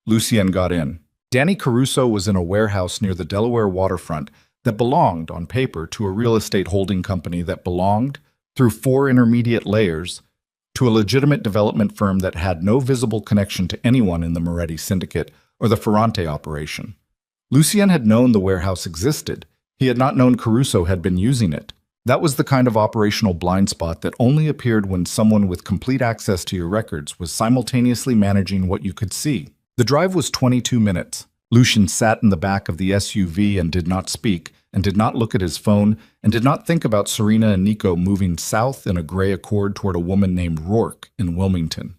Lucien got in. Danny Caruso was in a warehouse near the Delaware waterfront that belonged, on paper, to a real estate holding company that belonged, through 4 intermediate layers, to a legitimate development firm that had no visible connection to anyone in the Moretti syndicate or the Ferrante operation. Lucien had known the warehouse existed. He had not known Caruso had been using it. That was the kind of operational blind spot that only appeared when someone with complete access to your records was simultaneously managing what you could see. The drive was 22 minutes. Lucian sat in the back of the SUV and did not speak, and did not look at his phone, and did not think about Serena and Nico moving south in a gray Accord toward a woman named Rourke in Wilmington.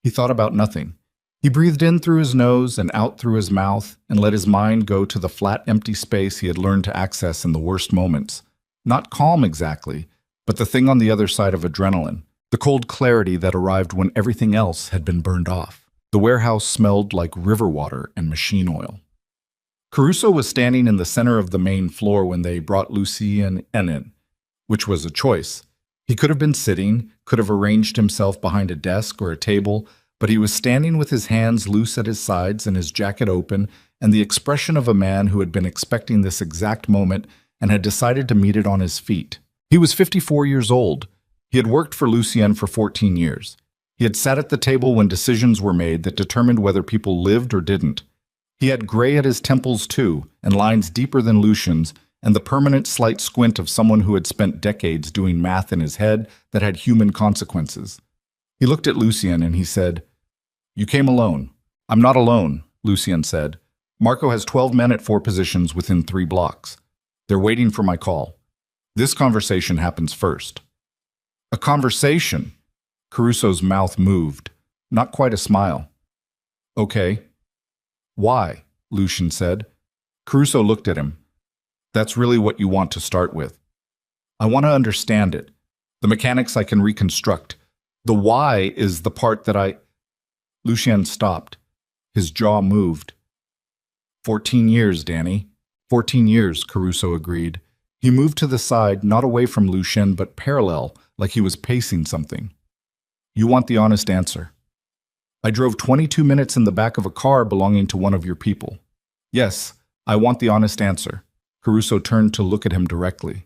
He thought about nothing. He breathed in through his nose and out through his mouth and let his mind go to the flat, empty space he had learned to access in the worst moments. Not calm exactly, but the thing on the other side of adrenaline, the cold clarity that arrived when everything else had been burned off. The warehouse smelled like river water and machine oil. Caruso was standing in the center of the main floor when they brought Lucien in, which was a choice. He could have been sitting, could have arranged himself behind a desk or a table, but he was standing with his hands loose at his sides and his jacket open, and the expression of a man who had been expecting this exact moment and had decided to meet it on his feet. He was 54 years old. He had worked for Lucien for 14 years. He had sat at the table when decisions were made that determined whether people lived or didn't. He had gray at his temples too, and lines deeper than Lucian's, and the permanent slight squint of someone who had spent decades doing math in his head that had human consequences. He looked at Lucien and he said, "You came alone." "I'm not alone," Lucien said. "Marco has 12 men at 4 positions within 3 blocks. They're waiting for my call. This conversation happens first." "A conversation?" Caruso's mouth moved, not quite a smile. "Okay." "Why?" Lucien said. Caruso looked at him. "That's really what you want to start with. I want to understand it. The mechanics I can reconstruct. The why is the part that I—" Lucien stopped. His jaw moved. 14 years, Danny. 14 years, Caruso agreed. He moved to the side, not away from Lucien, but parallel, like he was pacing something. "You want the honest answer." "I drove 22 minutes in the back of a car belonging to one of your people." "Yes, I want the honest answer." Caruso turned to look at him directly.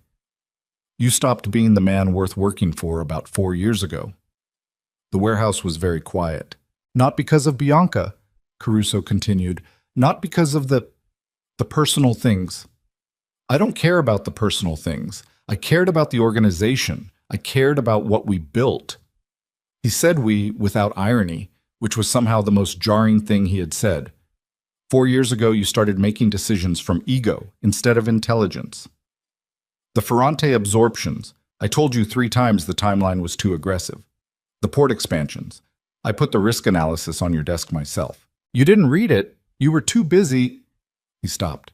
"You stopped being the man worth working for about 4 years ago." The warehouse was very quiet. "Not because of Bianca," Caruso continued. "Not because of the personal things. I don't care about the personal things. I cared about the organization. I cared about what we built." He said we without irony, which was somehow the most jarring thing he had said. 4 years ago, you started making decisions from ego instead of intelligence. The Ferrante absorptions. I told you 3 times the timeline was too aggressive. The port expansions. I put the risk analysis on your desk myself. You didn't read it. You were too busy. He stopped.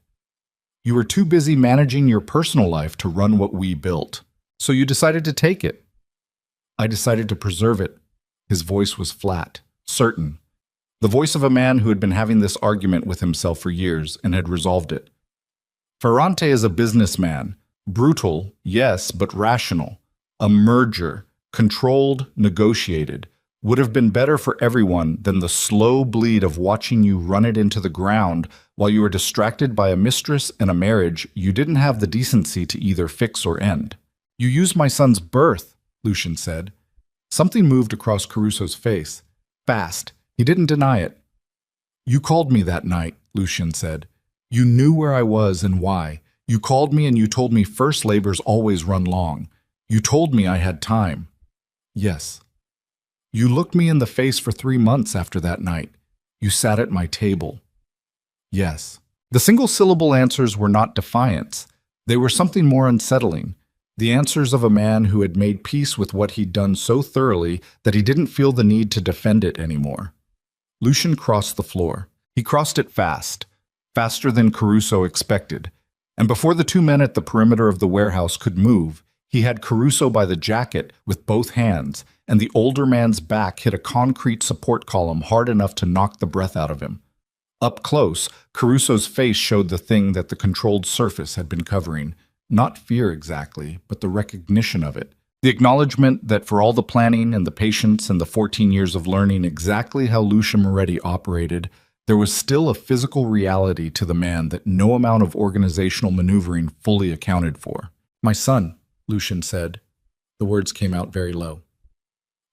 You were too busy managing your personal life to run what we built. So you decided to take it. I decided to preserve it. His voice was flat, certain. The voice of a man who had been having this argument with himself for years and had resolved it. Ferrante is a businessman. Brutal, yes, but rational. A merger, controlled, negotiated. Would have been better for everyone than the slow bleed of watching you run it into the ground while you were distracted by a mistress and a marriage you didn't have the decency to either fix or end. You used my son's birth, Lucien said. Something moved across Caruso's face. Fast. He didn't deny it. You called me that night, Lucien said. You knew where I was and why. You called me and you told me first labors always run long. You told me I had time. Yes. You looked me in the face for 3 months after that night. You sat at my table. Yes. The single-syllable answers were not defiance. They were something more unsettling. The answers of a man who had made peace with what he'd done so thoroughly that he didn't feel the need to defend it anymore. Lucien crossed the floor. He crossed it fast, faster than Caruso expected, and before the 2 men at the perimeter of the warehouse could move, he had Caruso by the jacket with both hands, and the older man's back hit a concrete support column hard enough to knock the breath out of him. Up close, Caruso's face showed the thing that the controlled surface had been covering. Not fear exactly, but the recognition of it. The acknowledgement that for all the planning and the patience and the 14 years of learning exactly how Lucia Moretti operated, there was still a physical reality to the man that no amount of organizational maneuvering fully accounted for. My son, Lucien said. The words came out very low.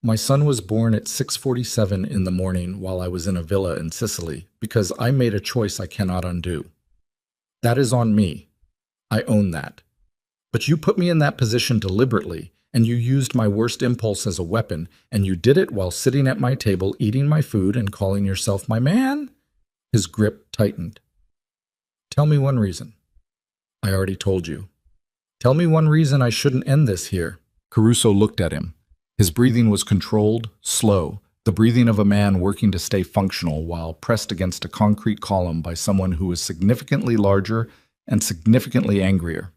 My son was born at 6:47 in the morning while I was in a villa in Sicily because I made a choice I cannot undo. That is on me. I own that. But you put me in that position deliberately, and you used my worst impulse as a weapon, and you did it while sitting at my table eating my food and calling yourself my man? His grip tightened. Tell me one reason. I already told you. Tell me one reason I shouldn't end this here. Caruso looked at him. His breathing was controlled, slow, the breathing of a man working to stay functional while pressed against a concrete column by someone who was significantly larger and significantly angrier.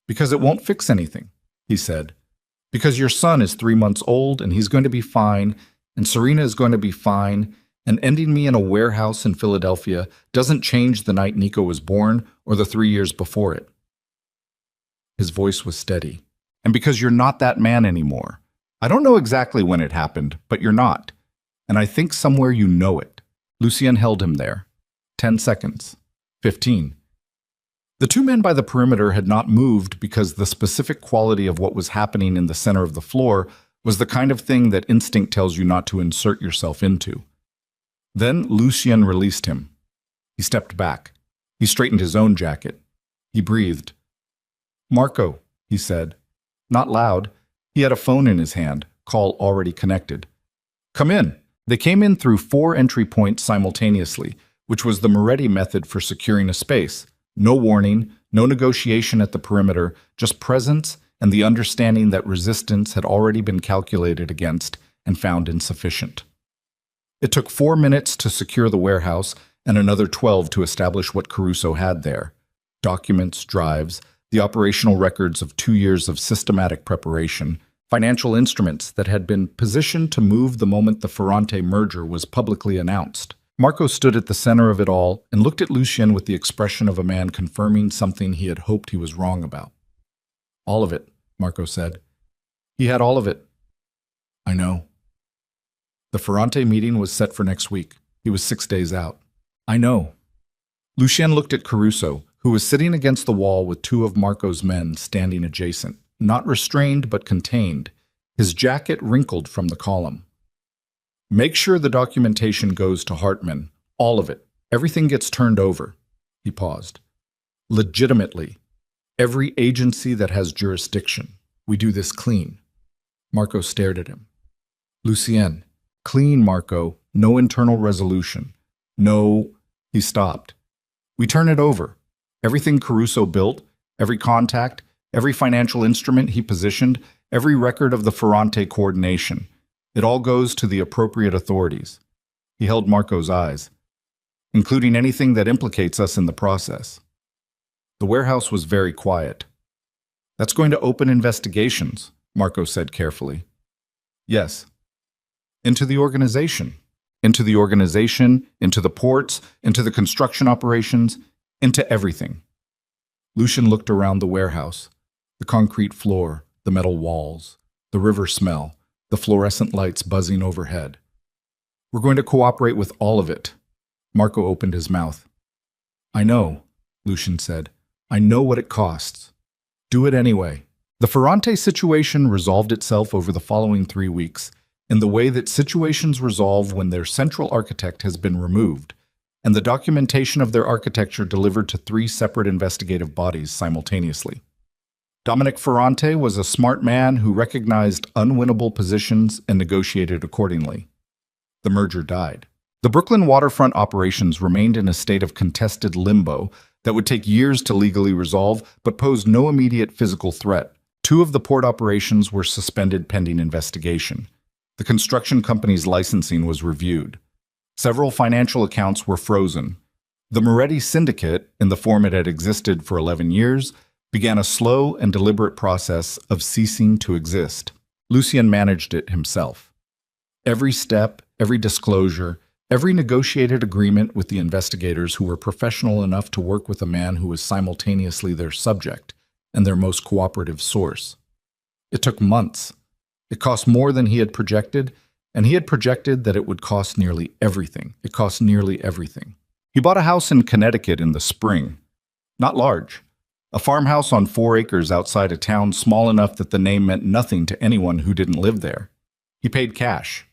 Because it won't fix anything, he said. Because your son is 3 months old and he's going to be fine, and Serena is going to be fine, and ending me in a warehouse in Philadelphia doesn't change the night Nico was born or the 3 years before it. His voice was steady. And because you're not that man anymore. I don't know exactly when it happened, but you're not. And I think somewhere you know it. Lucien held him there. 10 seconds. 15. The two men by the perimeter had not moved because the specific quality of what was happening in the center of the floor was the kind of thing that instinct tells you not to insert yourself into. Then Lucien released him. He stepped back. He straightened his own jacket. He breathed. Marco, he said. Not loud. He had a phone in his hand, call already connected. Come in. They came in through 4 entry points simultaneously, which was the Moretti method for securing a space. No warning, no negotiation at the perimeter, just presence and the understanding that resistance had already been calculated against and found insufficient. It took 4 minutes to secure the warehouse and another 12 to establish what Caruso had there. Documents, drives, the operational records of 2 years of systematic preparation, financial instruments that had been positioned to move the moment the Ferrante merger was publicly announced. Marco stood at the center of it all and looked at Lucien with the expression of a man confirming something he had hoped he was wrong about. All of it, Marco said. He had all of it. I know. The Ferrante meeting was set for next week. He was 6 days out. I know. Lucien looked at Caruso, who was sitting against the wall with 2 of Marco's men standing adjacent, not restrained but contained, his jacket wrinkled from the column. Make sure the documentation goes to Hartman, all of it. Everything gets turned over. He paused. Legitimately. Every agency that has jurisdiction. We do this clean. Marco stared at him. Lucien. Clean, Marco. No internal resolution. No. He stopped. We turn it over. Everything Caruso built, every contact, every financial instrument he positioned, every record of the Ferrante coordination. It all goes to the appropriate authorities. He held Marco's eyes, including anything that implicates us in the process. The warehouse was very quiet. That's going to open investigations, Marco said carefully. Yes. Into the organization. Into the organization, into the ports, into the construction operations, into everything. Lucien looked around the warehouse, the concrete floor, the metal walls, the river smell, the fluorescent lights buzzing overhead. We're going to cooperate with all of it. Marco opened his mouth. I know, Lucien said. I know what it costs. Do it anyway. The Ferrante situation resolved itself over the following 3 weeks in the way that situations resolve when their central architect has been removed, and the documentation of their architecture delivered to 3 separate investigative bodies simultaneously. Dominic Ferrante was a smart man who recognized unwinnable positions and negotiated accordingly. The merger died. The Brooklyn waterfront operations remained in a state of contested limbo that would take years to legally resolve but posed no immediate physical threat. 2 of the port operations were suspended pending investigation. The construction company's licensing was reviewed. Several financial accounts were frozen. The Moretti Syndicate, in the form it had existed for 11 years, began a slow and deliberate process of ceasing to exist. Lucien managed it himself. Every step, every disclosure, every negotiated agreement with the investigators who were professional enough to work with a man who was simultaneously their subject and their most cooperative source. It took months. It cost more than he had projected, and he had projected that it would cost nearly everything. It cost nearly everything. He bought a house in Connecticut in the spring. Not large. A farmhouse on 4 acres outside a town small enough that the name meant nothing to anyone who didn't live there. He paid cash.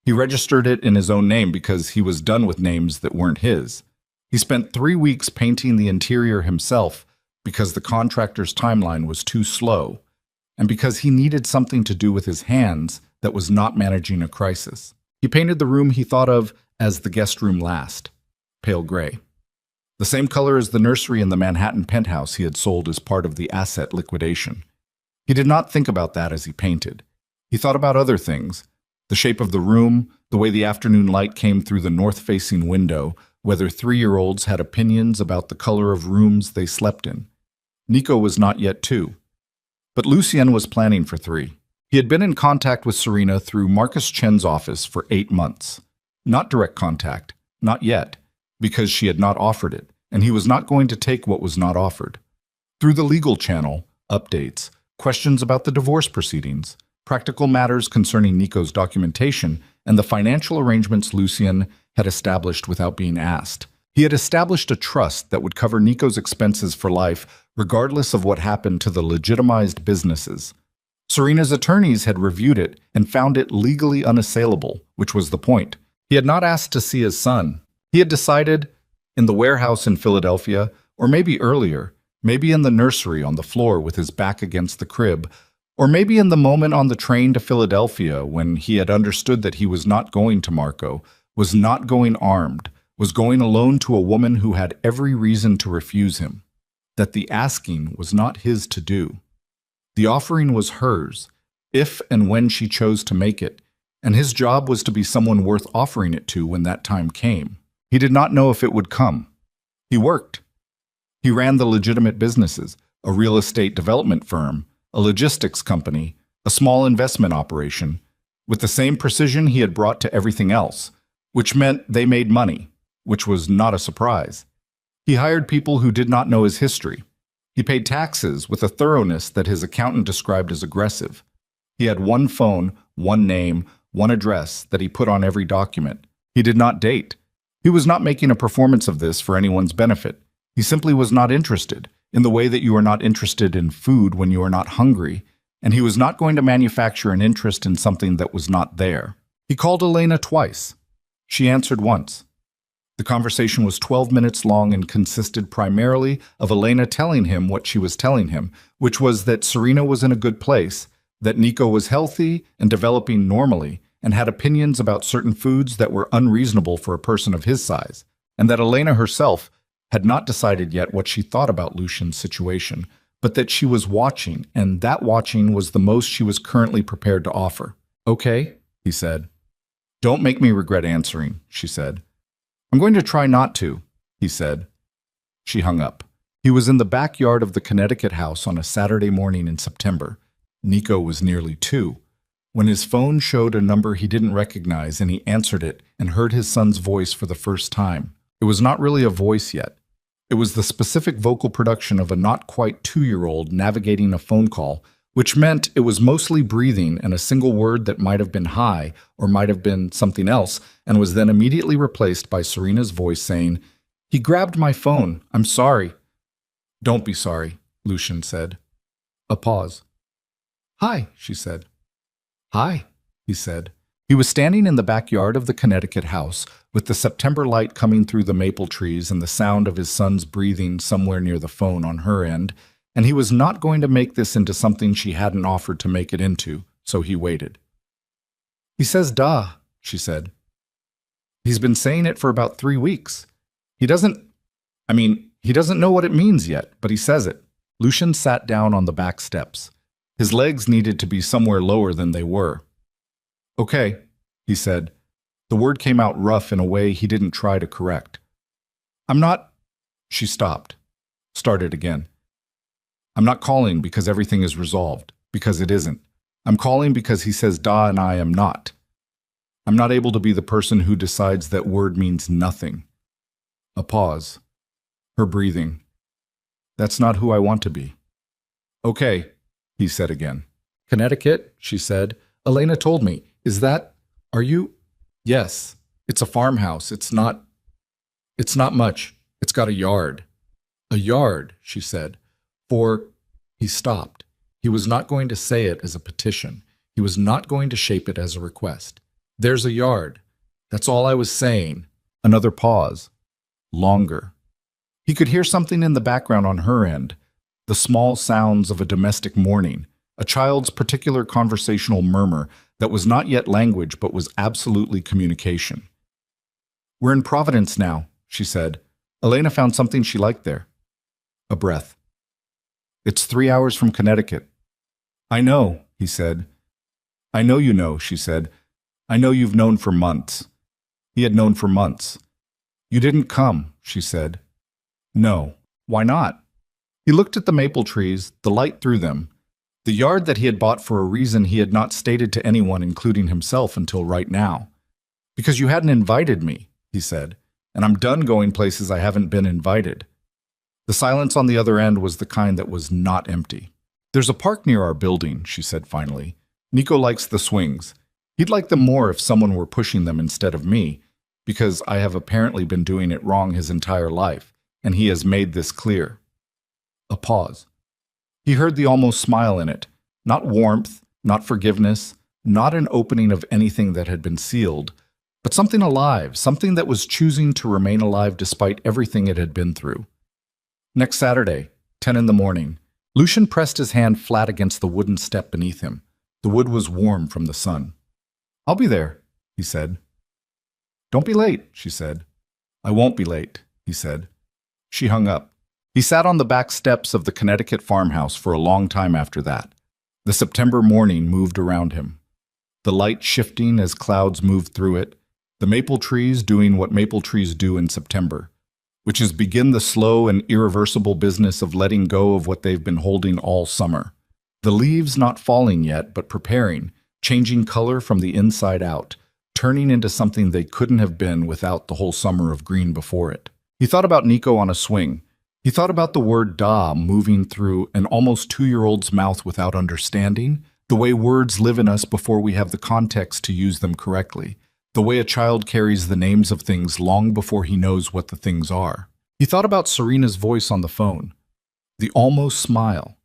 He registered it in his own name because he was done with names that weren't his. He spent 3 weeks painting the interior himself because the contractor's timeline was too slow, and because he needed something to do with his hands that was not managing a crisis. He painted the room he thought of as the guest room last, pale gray. The same color as the nursery in the Manhattan penthouse he had sold as part of the asset liquidation. He did not think about that as he painted. He thought about other things: the shape of the room, the way the afternoon light came through the north-facing window, whether 3-year-olds had opinions about the color of rooms they slept in. Nico was not yet 2. But Lucien was planning for 3. He had been in contact with Serena through Marcus Chen's office for 8 months. Not direct contact, not yet, because she had not offered it, and he was not going to take what was not offered. Through the legal channel, updates, questions about the divorce proceedings, practical matters concerning Nico's documentation, and the financial arrangements Lucien had established without being asked. He had established a trust that would cover Nico's expenses for life, regardless of what happened to the legitimized businesses. Serena's attorneys had reviewed it and found it legally unassailable, which was the point. He had not asked to see his son. He had decided, in the warehouse in Philadelphia, or maybe earlier, maybe in the nursery on the floor with his back against the crib, or maybe in the moment on the train to Philadelphia when he had understood that he was not going to Marco, was not going armed, was going alone to a woman who had every reason to refuse him, that the asking was not his to do. The offering was hers, if and when she chose to make it, and his job was to be someone worth offering it to when that time came. He did not know if it would come. He worked. He ran the legitimate businesses, a real estate development firm, a logistics company, a small investment operation, with the same precision he had brought to everything else, which meant they made money, which was not a surprise. He hired people who did not know his history. He paid taxes with a thoroughness that his accountant described as aggressive. He had one phone, one name, one address that he put on every document. He did not date. He was not making a performance of this for anyone's benefit. He simply was not interested, in the way that you are not interested in food when you are not hungry, and he was not going to manufacture an interest in something that was not there. He called Elena twice. She answered once. The conversation was 12 minutes long and consisted primarily of Elena telling him what she was telling him, which was that Serena was in a good place, that Nico was healthy and developing normally, and had opinions about certain foods that were unreasonable for a person of his size, and that Elena herself had not decided yet what she thought about Lucien's situation, but that she was watching, and that watching was the most she was currently prepared to offer. "Okay," he said. "Don't make me regret answering," she said. "I'm going to try not to," he said. She hung up. He was in the backyard of the Connecticut house on a Saturday morning in September. Nico was nearly 2, when his phone showed a number he didn't recognize, and he answered it and heard his son's voice for the first time. It was not really a voice yet. It was the specific vocal production of a not quite 2-year-old navigating a phone call, which meant it was mostly breathing and a single word that might have been hi or might have been something else, and was then immediately replaced by Serena's voice saying, "He grabbed my phone. I'm sorry." "Don't be sorry," Lucien said. A pause. "Hi," she said. "Hi," he said. He was standing in the backyard of the Connecticut house, with the September light coming through the maple trees and the sound of his son's breathing somewhere near the phone on her end, and he was not going to make this into something she hadn't offered to make it into, so he waited. "He says da," she said. "He's been saying it for about 3 weeks. He doesn't know what it means yet, but he says it." Lucien sat down on the back steps. His legs needed to be somewhere lower than they were. "Okay," he said. The word came out rough in a way he didn't try to correct. "I'm not—" She stopped. Started again. "I'm not calling because everything is resolved, because it isn't. I'm calling because he says da and I am not. I'm not able to be the person who decides that word means nothing." A pause. Her breathing. "That's not who I want to be." "Okay," he said again. "Connecticut," she said. "Elena told me. Are you?" "Yes. It's a farmhouse. It's not much. It's got a yard." "A yard," she said. He stopped. He was not going to say it as a petition. He was not going to shape it as a request. "There's a yard. That's all I was saying." Another pause. Longer. He could hear something in the background on her end, the small sounds of a domestic mourning, a child's particular conversational murmur that was not yet language but was absolutely communication. "We're in Providence now," she said. Elena found something she liked there. A breath. It's 3 hours from Connecticut. I know, he said. I know you know, she said. I know you've known for months. He had known for months. You didn't come, she said. No. Why not? He looked at the maple trees, the light through them, the yard that he had bought for a reason he had not stated to anyone, including himself, until right now. Because you hadn't invited me, he said, and I'm done going places I haven't been invited. The silence on the other end was the kind that was not empty. There's a park near our building, she said finally. Nico likes the swings. He'd like them more if someone were pushing them instead of me, because I have apparently been doing it wrong his entire life, and he has made this clear. A pause. He heard the almost smile in it, not warmth, not forgiveness, not an opening of anything that had been sealed, but something alive, something that was choosing to remain alive despite everything it had been through. Next Saturday, 10 in the morning, Lucian pressed his hand flat against the wooden step beneath him. The wood was warm from the sun. I'll be there, he said. Don't be late, she said. I won't be late, he said. She hung up. He sat on the back steps of the Connecticut farmhouse for a long time after that. The September morning moved around him. The light shifting as clouds moved through it, the maple trees doing what maple trees do in September, which is begin the slow and irreversible business of letting go of what they've been holding all summer. The leaves not falling yet, but preparing, changing color from the inside out, turning into something they couldn't have been without the whole summer of green before it. He thought about Nico on a swing. He thought about the word da moving through an almost 2-year-old's mouth without understanding, the way words live in us before we have the context to use them correctly, the way a child carries the names of things long before he knows what the things are. He thought about Serena's voice on the phone, the almost smile,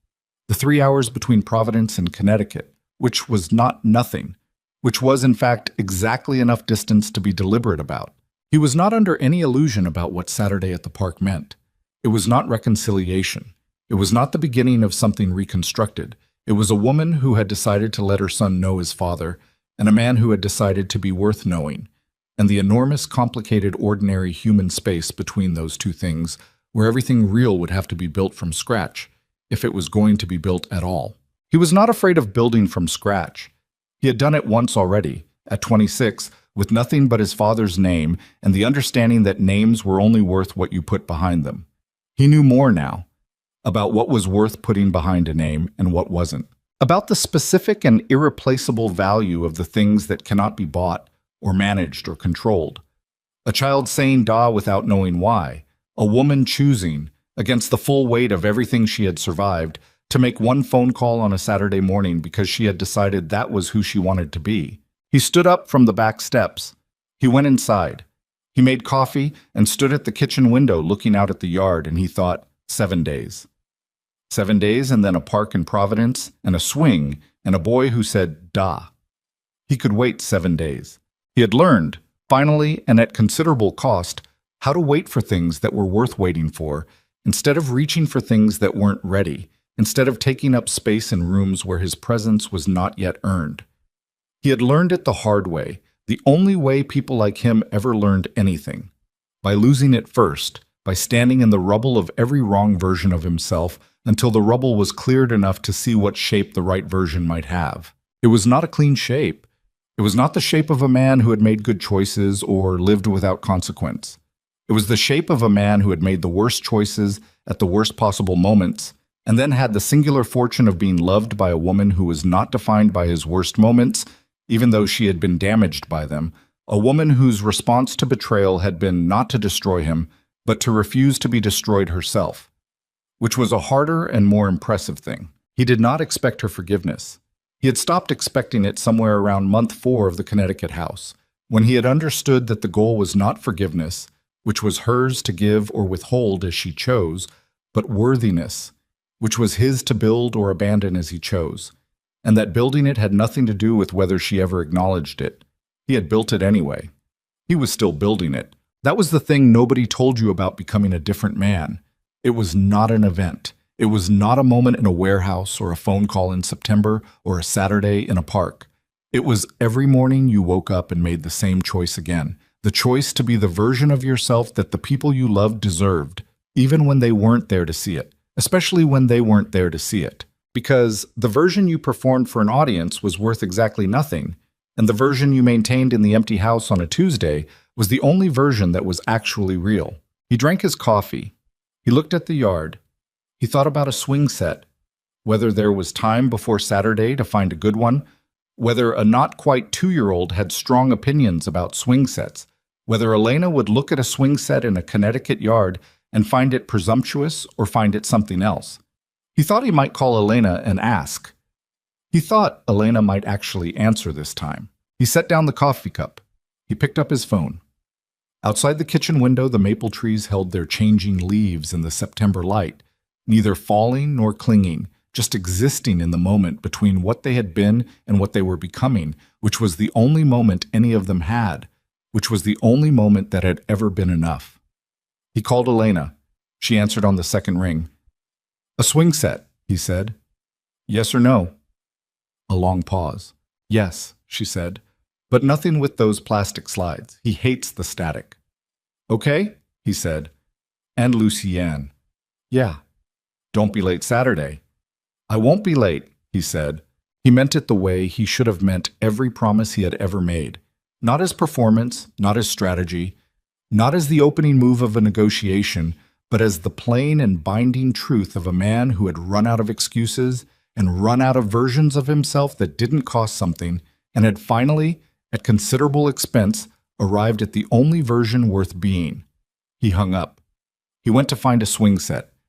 the 3 hours between Providence and Connecticut, which was not nothing, which was in fact exactly enough distance to be deliberate about. He was not under any illusion about what Saturday at the park meant. It was not reconciliation. It was not the beginning of something reconstructed. It was a woman who had decided to let her son know his father, and a man who had decided to be worth knowing, and the enormous, complicated, ordinary human space between those two things, where everything real would have to be built from scratch, if it was going to be built at all. He was not afraid of building from scratch. He had done it once already, at 26, with nothing but his father's name and the understanding that names were only worth what you put behind them. He knew more now, about what was worth putting behind a name and what wasn't, about the specific and irreplaceable value of the things that cannot be bought or managed or controlled. A child saying da without knowing why, a woman choosing, against the full weight of everything she had survived, to make one phone call on a Saturday morning because she had decided that was who she wanted to be. He stood up from the back steps. He went inside. He made coffee and stood at the kitchen window looking out at the yard, and he thought, 7 days. 7 days and then a park in Providence and a swing and a boy who said da. He could wait 7 days. He had learned, finally and at considerable cost, how to wait for things that were worth waiting for, instead of reaching for things that weren't ready, instead of taking up space in rooms where his presence was not yet earned. He had learned it the hard way, the only way people like him ever learned anything, by losing it first, by standing in the rubble of every wrong version of himself until the rubble was cleared enough to see what shape the right version might have. It was not a clean shape. It was not the shape of a man who had made good choices or lived without consequence. It was the shape of a man who had made the worst choices at the worst possible moments, and then had the singular fortune of being loved by a woman who was not defined by his worst moments, even though she had been damaged by them, a woman whose response to betrayal had been not to destroy him, but to refuse to be destroyed herself, which was a harder and more impressive thing. He did not expect her forgiveness. He had stopped expecting it somewhere around month 4 of the Connecticut house, when he had understood that the goal was not forgiveness, which was hers to give or withhold as she chose, but worthiness, which was his to build or abandon as he chose, and that building it had nothing to do with whether she ever acknowledged it. He had built it anyway. He was still building it. That was the thing nobody told you about becoming a different man. It was not an event. It was not a moment in a warehouse or a phone call in September or a Saturday in a park. It was every morning you woke up and made the same choice again, The choice to be the version of yourself that the people you loved deserved, even when they weren't there to see it, especially when they weren't there to see it. Because the version you performed for an audience was worth exactly nothing, and the version you maintained in the empty house on a Tuesday was the only version that was actually real. He drank his coffee. He looked at the yard. He thought about a swing set, whether there was time before Saturday to find a good one, whether a not-quite 2-year-old had strong opinions about swing sets, whether Elena would look at a swing set in a Connecticut yard and find it presumptuous or find it something else. He thought he might call Elena and ask. He thought Elena might actually answer this time. He set down the coffee cup. He picked up his phone. Outside the kitchen window, the maple trees held their changing leaves in the September light, neither falling nor clinging, just existing in the moment between what they had been and what they were becoming, which was the only moment any of them had, which was the only moment that had ever been enough. He called Elena. She answered on the second ring. "A swing set," he said. "Yes or no?" A long pause. "Yes," she said, "but nothing with those plastic slides. He hates the static." "Okay," he said. "And Lucienne." "Yeah." "Don't be late Saturday." "I won't be late," he said. He meant it the way he should have meant every promise he had ever made. Not as performance, not as strategy, not as the opening move of a negotiation, but as the plain and binding truth of a man who had run out of excuses and run out of versions of himself that didn't cost something, and had finally, at considerable expense, arrived at the only version worth being. He hung up. He went to find a swing set.